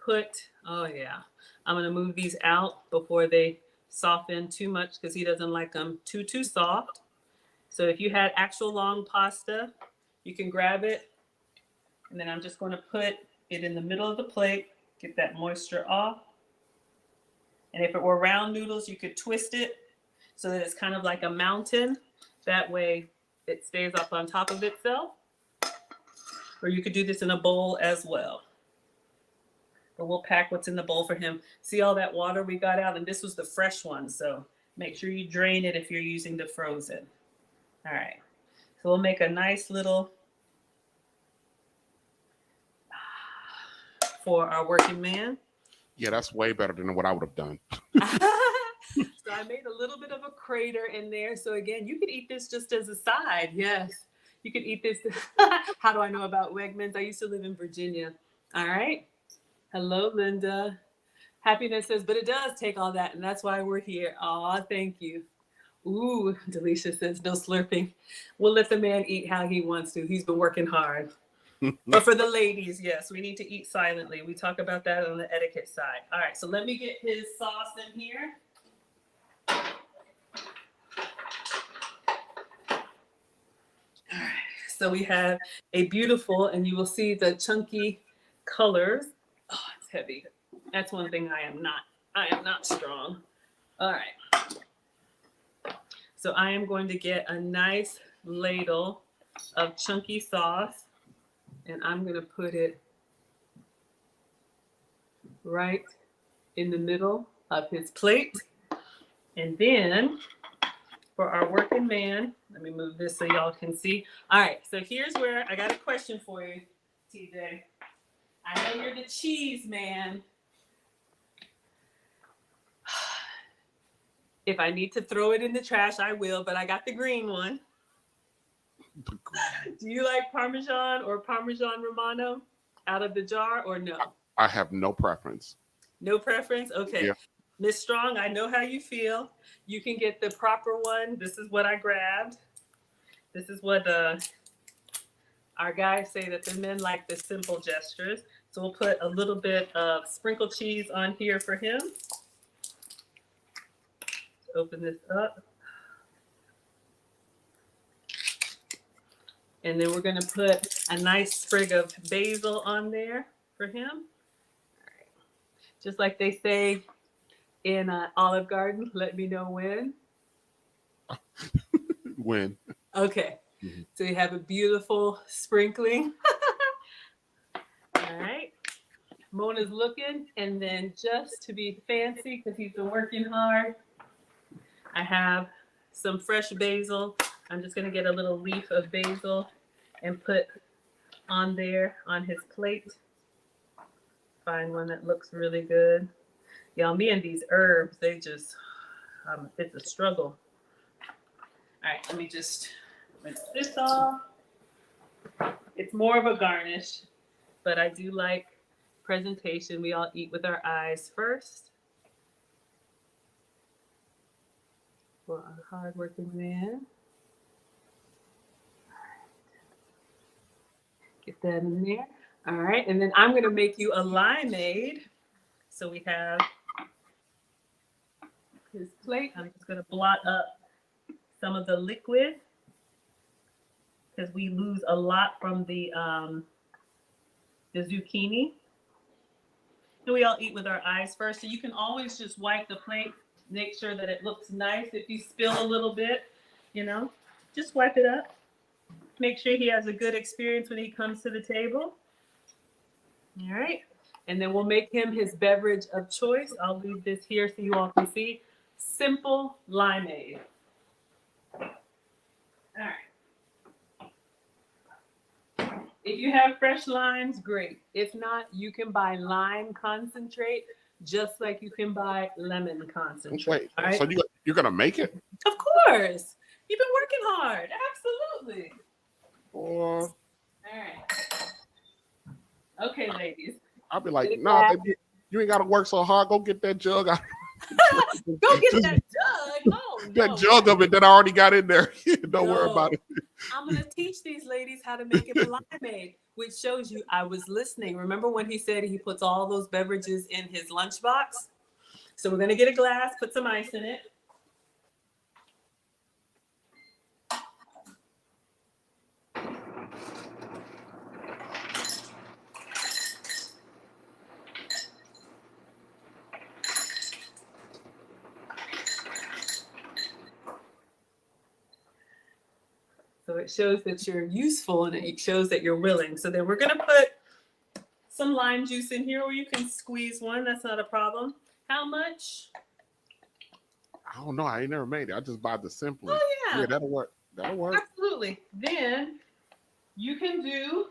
put, oh yeah, I'm going to move these out before they soften too much because he doesn't like them too soft. So if you had actual long pasta, you can grab it. And then I'm just going to put it in the middle of the plate, get that moisture off. And if it were round noodles, you could twist it so that it's kind of like a mountain. That way it stays up on top of itself. Or you could do this in a bowl as well. But we'll pack what's in the bowl for him. See all that water we got out? And this was the fresh one. So make sure you drain it if you're using the frozen. All right. So we'll make a nice little for our working man. Yeah, that's way better than what I would have done. So I made a little bit of a crater in there. So again, you could eat this just as a side. Yes. You could eat this. How do I know about Wegmans? I used to live in Virginia. All right. Hello, Linda. Happiness says, but it does take all that, and that's why we're here. Aw, thank you. Ooh, Delisha says, no slurping. We'll let the man eat how he wants to. He's been working hard. But for the ladies, yes, we need to eat silently. We talk about that on the etiquette side. All right, so let me get his sauce in here. All right, so we have a beautiful, and you will see the chunky colors. Oh, it's heavy. That's one thing I am not strong. All right. So I am going to get a nice ladle of chunky sauce, and I'm going to put it right in the middle of his plate. And then for our working man, let me move this so y'all can see. All right, so here's where I got a question for you, TJ. I know you're the cheese man. If I need to throw it in the trash, I will, but I got the green one. Do you like Parmesan or Parmesan Romano out of the jar or no? I have no preference. No preference? Okay. Yeah. Miss Strong, I know how you feel. You can get the proper one. This is what I grabbed. This is what our guys say, that the men like the simple gestures. So we'll put a little bit of sprinkled cheese on here for him. Open this up. And then we're going to put a nice sprig of basil on there for him. All Just like they say in Olive Garden, let me know when. When. Okay. Mhm. So you have a beautiful sprinkling. All right. Mona's looking, and then just to be fancy, because he's been working hard, I have some fresh basil. I'm just going to get a little leaf of basil and put on there on his plate. Find one that looks really good. Y'all, me and these herbs, they just, it's a struggle. All right, let me just rinse this off. It's more of a garnish, but I do like presentation. We all eat with our eyes first. For our hardworking man. Get that in there. All right, and then I'm gonna make you a limeade. So we have his plate. I'm just gonna blot up some of the liquid because we lose a lot from the zucchini. And we all eat with our eyes first. So you can always just wipe the plate, make sure that it looks nice. If you spill a little bit, just wipe it up. Make sure he has a good experience when he comes to the table. All right. And then we'll make him his beverage of choice. I'll leave this here so you all can see. Simple limeade. All right. If you have fresh limes, great. If not, you can buy lime concentrate just like you can buy lemon concentrate. Wait, all right? so you're going to make it? Of course. You've been working hard. Absolutely. Or All right. Okay, ladies. I'll be like, nah, baby, you ain't got to work so hard. Go get that jug out. Go get that jug. Oh, no. That jug of it that I already got in there. Don't worry about it. I'm going to teach these ladies how to make a limeade, which shows you I was listening. Remember when he said he puts all those beverages in his lunchbox? So we're going to get a glass, put some ice in it. So it shows that you're useful and it shows that you're willing. So then we're going to put some lime juice in here, or you can squeeze one. That's not a problem. How much? I don't know. I ain't never made it. I just buy the Simply. Oh, yeah. Yeah, that'll work. That'll work. Absolutely. Then you can do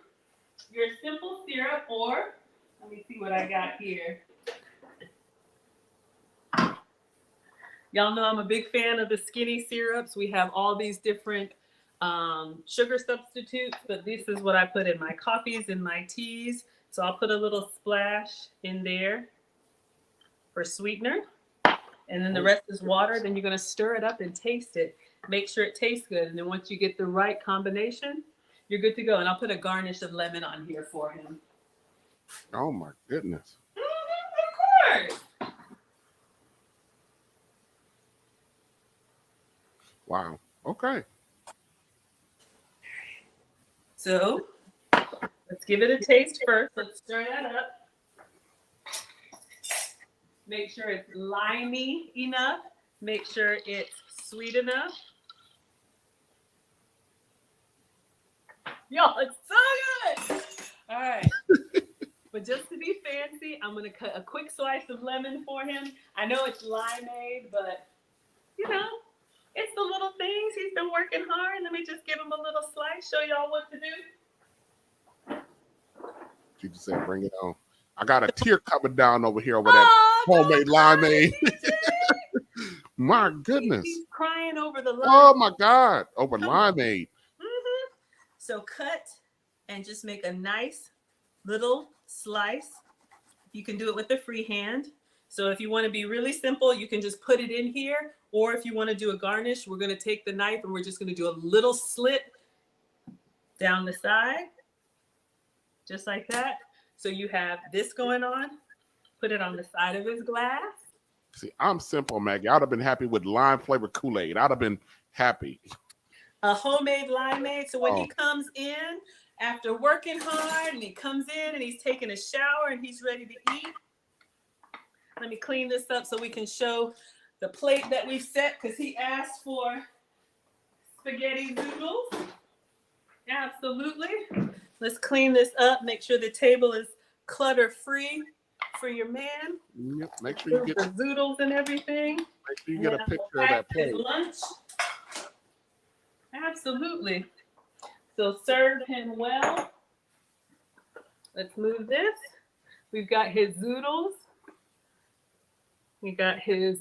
your simple syrup, or let me see what I got here. Y'all know I'm a big fan of the skinny syrups. We have all these different sugar substitutes, but this is what I put in my coffees and my teas. So I'll put a little splash in there for sweetener. And then the rest is water. Then you're going to stir it up and taste it. Make sure it tastes good. And then once you get the right combination, you're good to go. And I'll put a garnish of lemon on here for him. Oh, my goodness. Of course. Wow. Okay. So let's give it a taste first. Let's stir that up. Make sure it's limey enough. Make sure it's sweet enough. Y'all, it's so good. All right. But just to be fancy, I'm going to cut a quick slice of lemon for him. I know it's limeade, but, it's the little things. He's been working hard. Let me just give him a little slice, show y'all what to do. She just said, bring it on. I got a tear coming down over here over that homemade limeade. My goodness. He's crying over the lime. Oh, my God. Over limeade. Mm-hmm. So cut and just make a nice little slice. You can do it with the free hand. So if you want to be really simple, you can just put it in here. Or if you want to do a garnish, we're going to take the knife and we're just going to do a little slit down the side. Just like that. So you have this going on. Put it on the side of his glass. See, I'm simple, Maggie. I'd have been happy with lime flavored Kool-Aid. I'd have been happy. A homemade limeade. So when he comes in after working hard and he comes in and he's taking a shower and he's ready to eat, Let me clean this up so we can show the plate that we set, because he asked for spaghetti noodles. Absolutely. Let's clean this up. Make sure the table is clutter-free for your man. Yep. Make sure you get the zoodles and everything. Make sure you get a picture of that plate. Lunch. Absolutely. So serve him well. Let's move this. We've got his zoodles. We got his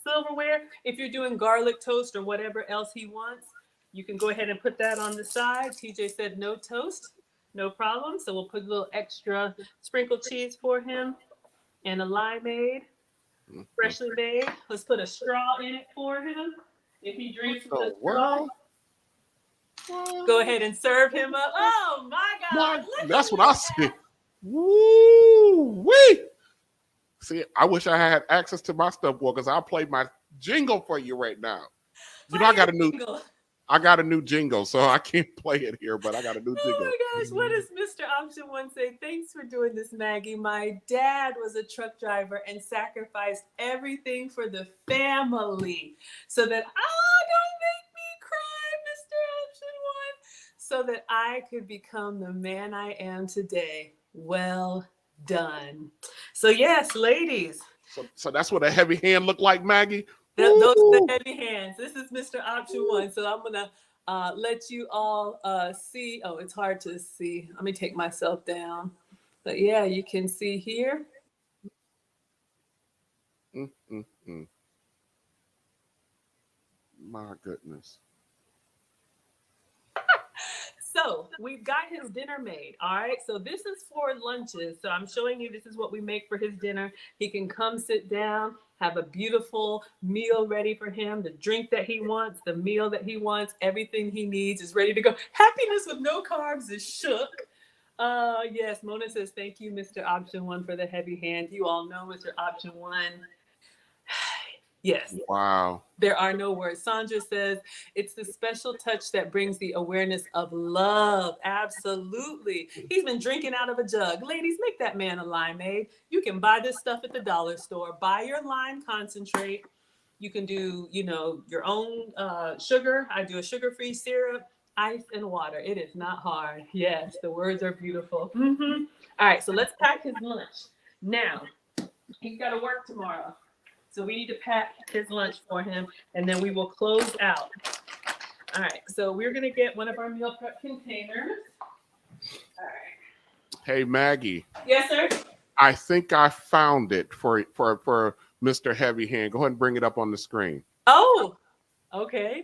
silverware. If you're doing garlic toast or whatever else he wants, you can go ahead and put that on the side. TJ said no toast, no problem. So we'll put a little extra sprinkled cheese for him and a limeade, freshly made. Let's put a straw in it for him. If he drinks with a straw, go ahead and serve him up. Oh my God! That's what I see. Woo wee! See, I wish I had access to my stuff, boy, because I'll play my jingle for you right now. You know, I got a new jingle, so I can't play it here, but I got a new jingle. Oh my gosh, what does Mr. Option One say? Thanks for doing this, Maggie. My dad was a truck driver and sacrificed everything for the family so that, don't make me cry, Mr. Option One, so that I could become the man I am today. Well done. So yes, ladies. So that's what a heavy hand looked like, Maggie. Those are the heavy hands. This is Mr. Option One. So I'm gonna let you all see. Oh, it's hard to see. Let me take myself down. But yeah, you can see here. My goodness. So we've got his dinner made. All right. So this is for lunches. So I'm showing you this is what we make for his dinner. He can come sit down, have a beautiful meal ready for him, the drink that he wants, the meal that he wants, everything he needs is ready to go. Happiness with no carbs is shook. Yes, Mona says, thank you, Mr. Option One, for the heavy hand. You all know Mr. Option One. Yes. Wow. There are no words. Sandra says, it's the special touch that brings the awareness of love. Absolutely. He's been drinking out of a jug. Ladies, make that man a limeade. You can buy this stuff at the dollar store. Buy your lime concentrate. You can do, your own sugar. I do a sugar-free syrup, ice, and water. It is not hard. Yes, the words are beautiful. Mm-hmm. All right, so let's pack his lunch. Now, he's got to work tomorrow. So we need to pack his lunch for him, and then we will close out. All right, so we're going to get one of our meal prep containers. All right. Hey, Maggie. Yes, sir? I think I found it for Mr. Heavy Hand. Go ahead and bring it up on the screen. Oh, okay.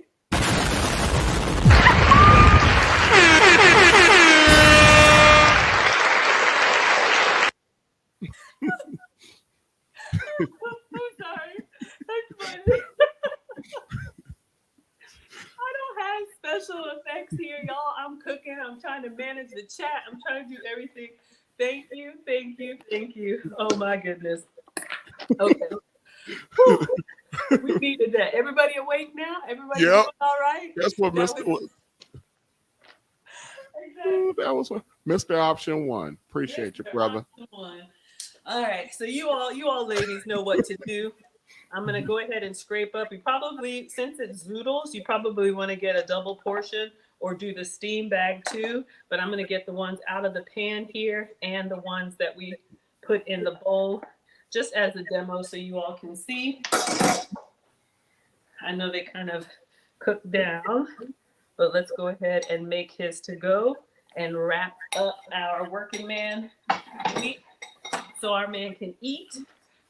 I'm sorry. That's funny. I don't have special effects here, y'all. I'm cooking. I'm trying to manage the chat. I'm trying to do everything. Thank you. Thank you. Thank you. Oh, my goodness. Okay. We needed that. Everybody awake now? Everybody doing all right? That's what Mr. Exactly. That was Mr. Option One. Appreciate you, brother. All right, so you all ladies know what to do. I'm gonna go ahead and scrape up. You probably, since it's zoodles, you probably want to get a double portion or do the steam bag too. But I'm gonna get the ones out of the pan here and the ones that we put in the bowl, just as a demo, so you all can see. I know they kind of cook down, but let's go ahead and make his to go and wrap up our working man meat, so our man can eat.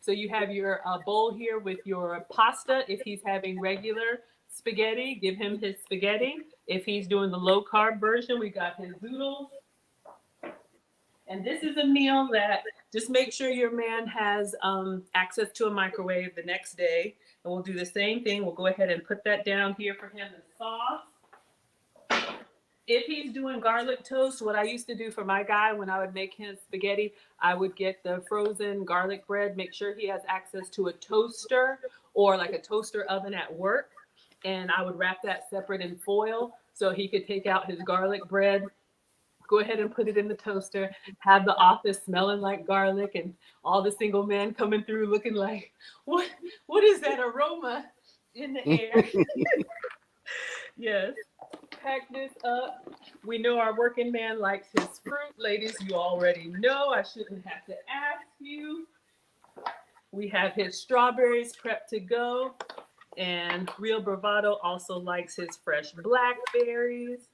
So you have your bowl here with your pasta. If he's having regular spaghetti, give him his spaghetti. If he's doing the low carb version, we got his zoodles. And this is a meal that just make sure your man has access to a microwave the next day. And we'll do the same thing. We'll go ahead and put that down here for him, the sauce. If he's doing garlic toast, what I used to do for my guy when I would make his spaghetti, I would get the frozen garlic bread, make sure he has access to a toaster or like a toaster oven at work. And I would wrap that separate in foil so he could take out his garlic bread, Go ahead and put it in the toaster. Have the office smelling like garlic and all the single men coming through looking like, what is that aroma in the air? Yes. Pack this up. We know our working man likes his fruit. Ladies, you already know. I shouldn't have to ask you. We have his strawberries prepped to go. And Real Bravado also likes his fresh blackberries.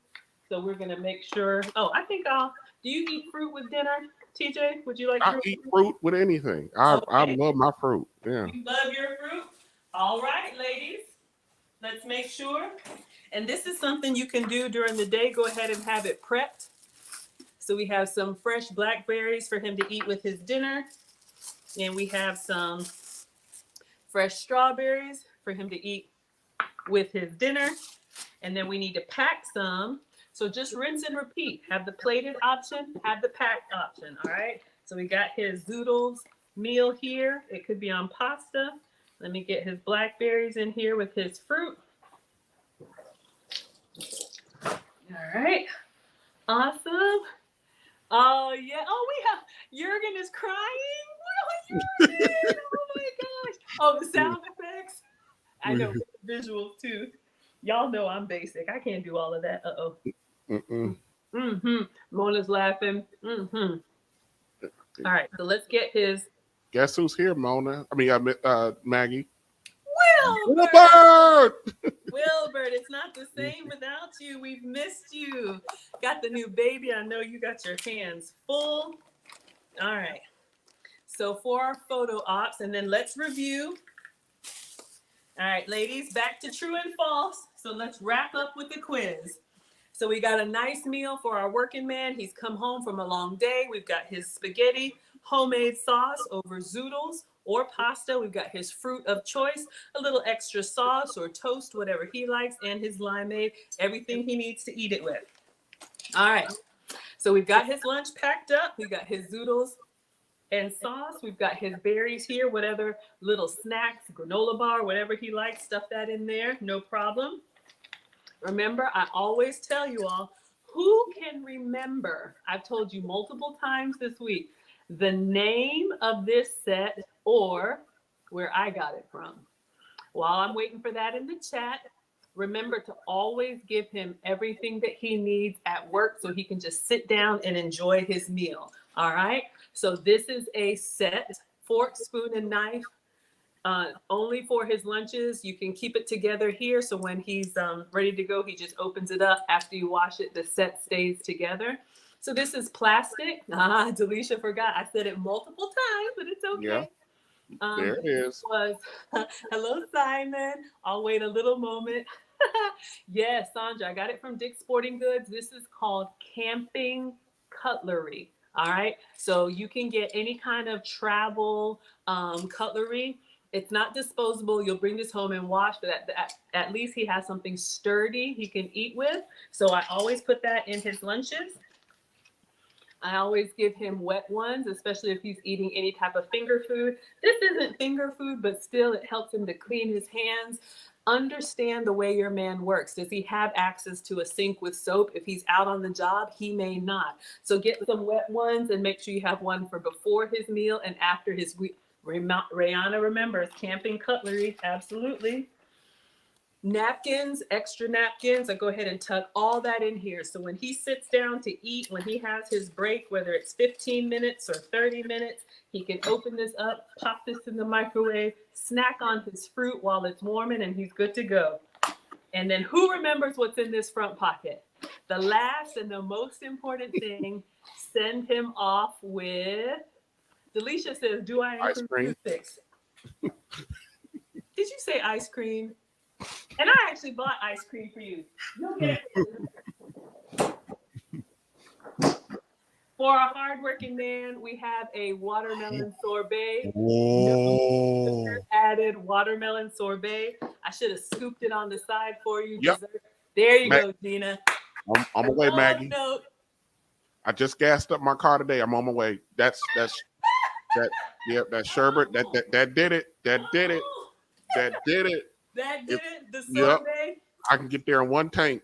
So we're going to make sure. Oh, I think do you eat fruit with dinner, TJ? Would you like I fruit? eat fruit with anything. I love my fruit. Yeah. You love your fruit? All right, ladies. Let's make sure. And this is something you can do during the day. Go ahead and have it prepped. So we have some fresh blackberries for him to eat with his dinner. And we have some fresh strawberries for him to eat with his dinner. And then we need to pack some. So just rinse and repeat. Have the plated option, have the packed option. All right. So we got his zoodles meal here. It could be on pasta. Let me get his blackberries in here with his fruit. All right. Awesome. Oh, yeah. Oh, we have Jurgen is crying. What are Jurgen? Oh, my gosh. Oh, the sound effects. I know visuals, too. Y'all know I'm basic. I can't do all of that. Uh-oh. Mona's laughing. All right. So let's get his. Guess who's here, Mona? I mean, Maggie. Wilbert! Wilbert, it's not the same without you. We've missed you. Got the new baby. I know you got your hands full. All right. So for our photo ops, and then let's review. All right, ladies, back to true and false. So let's wrap up with the quiz. So we got a nice meal for our working man. He's come home from a long day. We've got his spaghetti, homemade sauce over zoodles or pasta. We've got his fruit of choice, a little extra sauce or toast, whatever he likes, and his limeade, everything he needs to eat it with. All right. So we've got his lunch packed up. We got his zoodles and sauce. We've got his berries here, whatever little snacks, granola bar, whatever he likes, stuff that in there, no problem. Remember, I always tell you all, who can remember, I've told you multiple times this week, the name of this set or where I got it from? While I'm waiting for that in the chat, remember to always give him everything that he needs at work so he can just sit down and enjoy his meal. All right? So this is a set, fork, spoon, and knife. Only for his lunches. You can keep it together here. So when he's ready to go, he just opens it up. After you wash it, the set stays together. So this is plastic. Delisha forgot. I said it multiple times, but it's okay. Yeah. There it is. Hello, Simon. I'll wait a little moment. Yes, Sandra, I got it from Dick's Sporting Goods. This is called camping cutlery. All right. So you can get any kind of travel cutlery. It's not disposable. You'll bring this home and wash, but at least he has something sturdy he can eat with. So I always put that in his lunches. I always give him wet ones, especially if he's eating any type of finger food. This isn't finger food, but still it helps him to clean his hands. Understand the way your man works. Does he have access to a sink with soap? If he's out on the job, he may not. So get some wet ones and make sure you have one for before his meal and after his week. Rihanna remembers camping cutlery. Absolutely. Napkins, extra napkins. I go ahead and tuck all that in here. So when he sits down to eat, when he has his break, whether it's 15 minutes or 30 minutes, he can open this up, pop this in the microwave, snack on his fruit while it's warming, and he's good to go. And then who remembers what's in this front pocket? The last and the most important thing, send him off with, Delisha says, do I improve toothpicks? Did you say ice cream? And I actually bought ice cream for you. You'll get it. For a hardworking man, we have a watermelon sorbet. Oh. Added watermelon sorbet. I should have scooped it on the side for you. Yep. There you go, Gina. I'm away, Maggie. I just gassed up my car today. I'm on my way. That's sherbet. That did it. That did it. That did it. That did it. The sorbet. Yep. I can get there in one tank.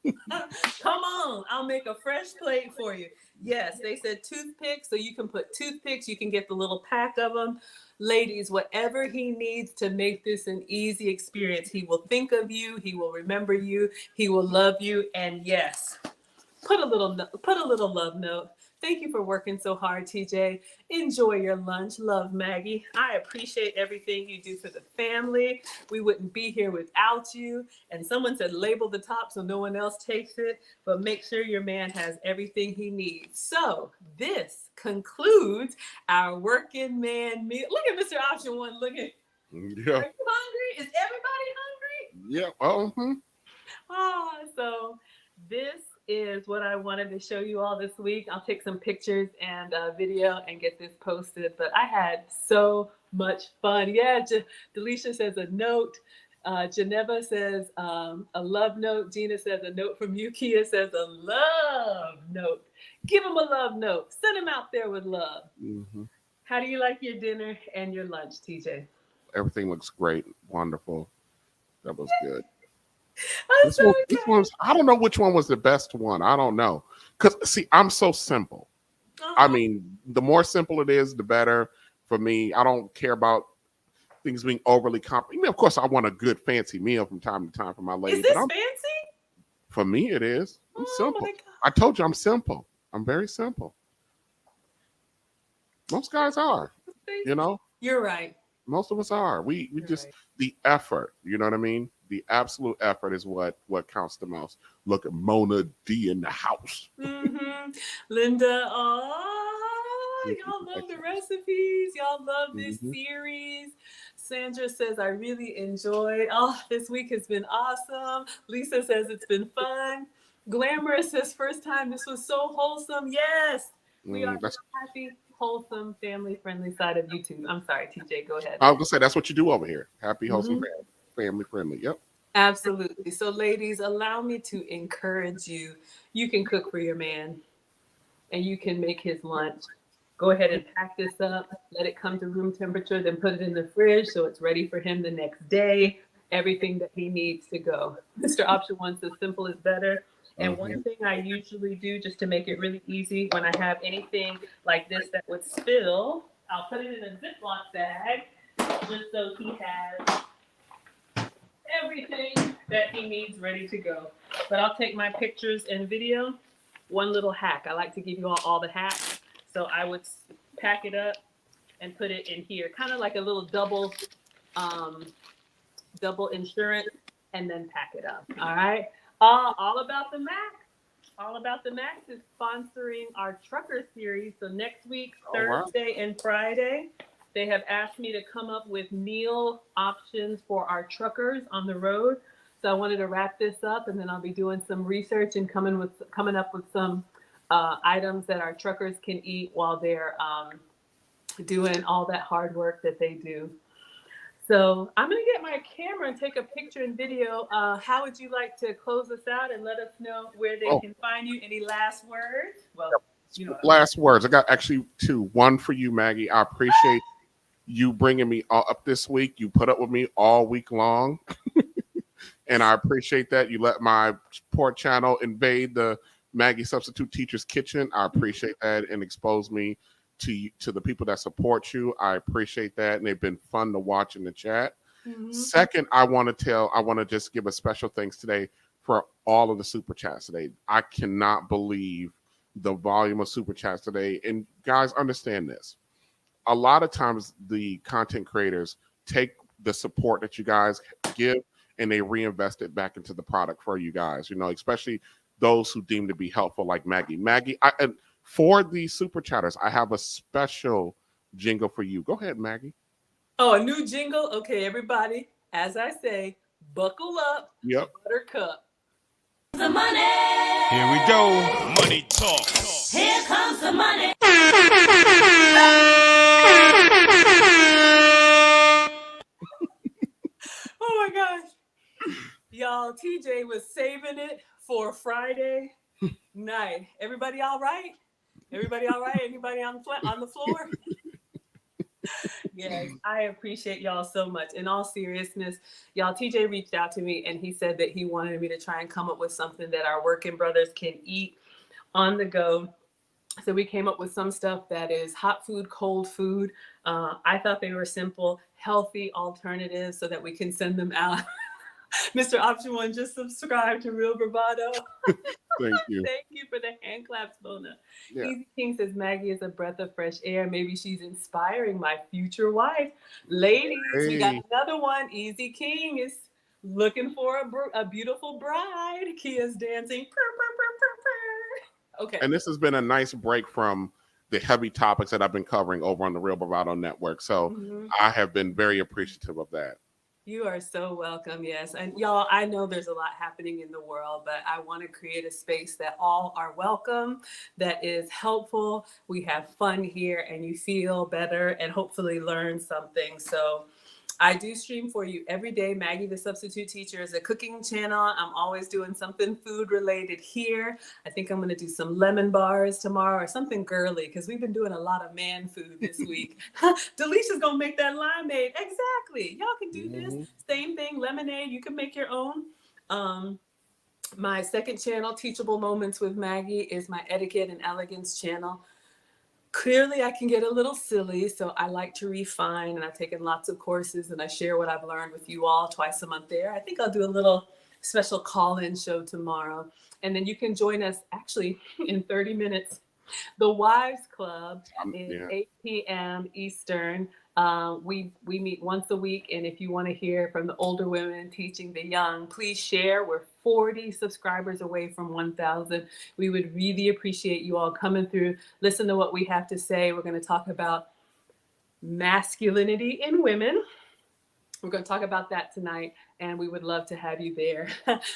Come on. on. I'll make a fresh plate for you. Yes, they said toothpicks, so you can put toothpicks. You can get the little pack of them. Ladies, whatever he needs to make this an easy experience, he will think of you. He will remember you. He will love you. And yes, put a little love note. Thank you for working so hard, TJ. Enjoy your lunch. Love, Maggie. I appreciate everything you do for the family. We wouldn't be here without you. And someone said label the top so no one else takes it, but make sure your man has everything he needs. So this concludes our working man meal. Look at Mr. Option One. Look at. Yeah. Are you hungry? Is everybody hungry? Yeah. Oh. So this is what I wanted to show you all this week. I'll take some pictures and video and get this posted. But I had so much fun. Yeah, Delisha says a note. Geneva says a love note. Gina says a note from you. Kia says a love note. Give them a love note. Send them out there with love. Mm-hmm. How do you like your dinner and your lunch, TJ? Everything looks great. Wonderful. That was good. This one's, I don't know which one was the best one. I don't know. Because, see, I'm so simple. I mean, the more simple it is, the better for me. I don't care about things being overly complicated. I mean, of course, I want a good, fancy meal from time to time for my lady. Is this fancy? For me, it is. I'm simple. I told you I'm simple. I'm very simple. Most guys are, you know? You're right. Most of us are. We just, right. The effort, you know what I mean? The absolute effort is what counts the most. Look at Mona D in the house. Mm-hmm. Linda, y'all love the recipes. Y'all love this series. Sandra says, I really enjoyed. This week has been awesome. Lisa says it's been fun. Glamorous says, first time, this was so wholesome. Yes, we are happy, wholesome, family-friendly side of YouTube. I'm sorry, TJ, go ahead. I was going to say, that's what you do over here. Happy, wholesome, family-friendly. Yep. Absolutely. So, ladies, allow me to encourage you. You can cook for your man, and you can make his lunch. Go ahead and pack this up. Let it come to room temperature, then put it in the fridge so it's ready for him the next day. Everything that he needs to go. Mr. Option One says simple is better. And one thing I usually do just to make it really easy when I have anything like this that would spill, I'll put it in a Ziploc bag just so he has everything that he needs ready to go. But I'll take my pictures and video. One little hack. I like to give you all the hacks. So I would pack it up and put it in here, kind of like a little double insurance, and then pack it up. All right. All About the Max. All About the Max is sponsoring our trucker series. So next week, Thursday and Friday, they have asked me to come up with meal options for our truckers on the road. So I wanted to wrap this up, and then I'll be doing some research and coming up with some items that our truckers can eat while they're doing all that hard work that they do. So I'm going to get my camera and take a picture and video. How would you like to close us out and let us know where they can find you? Any last words? Well, last words. I got actually two. One for you, Maggie. I appreciate you bringing me up this week. You put up with me all week long. And I appreciate that. You let my support channel invade the Maggie Substitute Teacher's Kitchen. I appreciate that, and expose me to the people that support you. I appreciate that, and they've been fun to watch in the chat. Second, I want to just give a special thanks today for all of the super chats today. I cannot believe the volume of super chats today. And guys, understand this. A lot of times the content creators take the support that you guys give and they reinvest it back into the product for you guys, especially those who deem to be helpful, like Maggie. And for the super chatters, I have a special jingle for you. Go ahead, Maggie. Oh, a new jingle? Okay, everybody, as I say, buckle up. Yep. Buttercup. The money. Here we go. Money talk. Here comes the money. Oh my gosh. Y'all, TJ was saving it for Friday night. Everybody all right? Everybody all right? Anybody on the floor? Yes, I appreciate y'all so much. In all seriousness, y'all, TJ reached out to me and he said that he wanted me to try and come up with something that our working brothers can eat on the go. So we came up with some stuff that is hot food, cold food. I thought they were simple, healthy alternatives so that we can send them out. Mr. Option One, just subscribe to Real Bravado. Thank you. Thank you for the hand claps, Mona. Yeah. Easy King says Maggie is a breath of fresh air. Maybe she's inspiring my future wife. Ladies, we got Hey. another one. Easy King is looking for a beautiful bride. Kia's dancing. Purr, purr, purr, purr, purr. Okay. And this has been a nice break from the heavy topics that I've been covering over on the Real Bravado Network. So I have been very appreciative of that. You are so welcome. Yes. And y'all, I know there's a lot happening in the world, but I want to create a space that all are welcome, that is helpful. We have fun here and you feel better and hopefully learn something. So I do stream for you every day. Maggie, the Substitute Teacher, is a cooking channel. I'm always doing something food related here. I think I'm going to do some lemon bars tomorrow or something girly because we've been doing a lot of man food this week. Delicia's going to make that limeade. Exactly. Y'all can do this. Same thing, lemonade. You can make your own. My second channel, Teachable Moments with Maggie, is my etiquette and elegance channel. Clearly, I can get a little silly, so I like to refine, and I've taken lots of courses, and I share what I've learned with you all twice a month there. I think I'll do a little special call-in show tomorrow, and then you can join us actually in 30 minutes. The Wives Club is 8 p.m. Eastern. We meet once a week, and if you want to hear from the older women teaching the young, please share. We're 40 subscribers away from 1,000. We would really appreciate you all coming through. Listen to what we have to say. We're going to talk about masculinity in women. We're going to talk about that tonight, and we would love to have you there.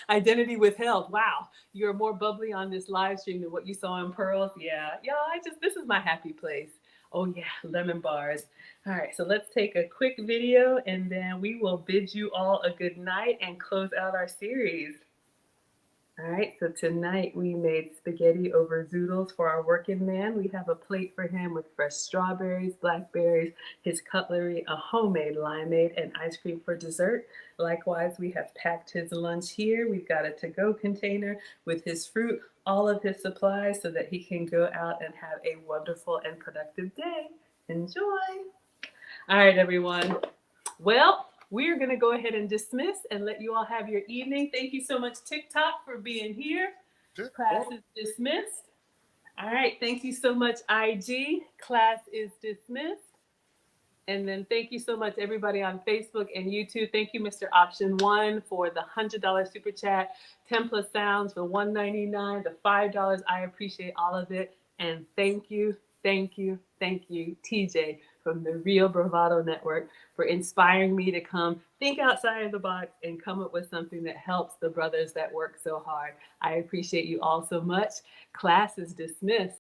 Identity withheld. Wow, you're more bubbly on this live stream than what you saw in Pearls. Yeah, this is my happy place. Oh yeah, lemon bars. All right, so let's take a quick video, and then we will bid you all a good night and close out our series. All right, so tonight we made spaghetti over zoodles for our working man. We have a plate for him with fresh strawberries, blackberries, his cutlery, a homemade limeade, and ice cream for dessert. Likewise, we have packed his lunch here. We've got a to-go container with his fruit, all of his supplies so that he can go out and have a wonderful and productive day. Enjoy. All right, everyone. Well, we're going to go ahead and dismiss and let you all have your evening. Thank you so much, TikTok, for being here. Class is dismissed. All right. Thank you so much, IG. Class is dismissed. And then thank you so much, everybody on Facebook and YouTube. Thank you, Mr. Option One, for the $100 super chat. 10 plus sounds for $1.99. The $5. I appreciate all of it. And thank you, TJ from the Real Bravado Network, for inspiring me to come think outside of the box and come up with something that helps the brothers that work so hard. I appreciate you all so much. Class is dismissed.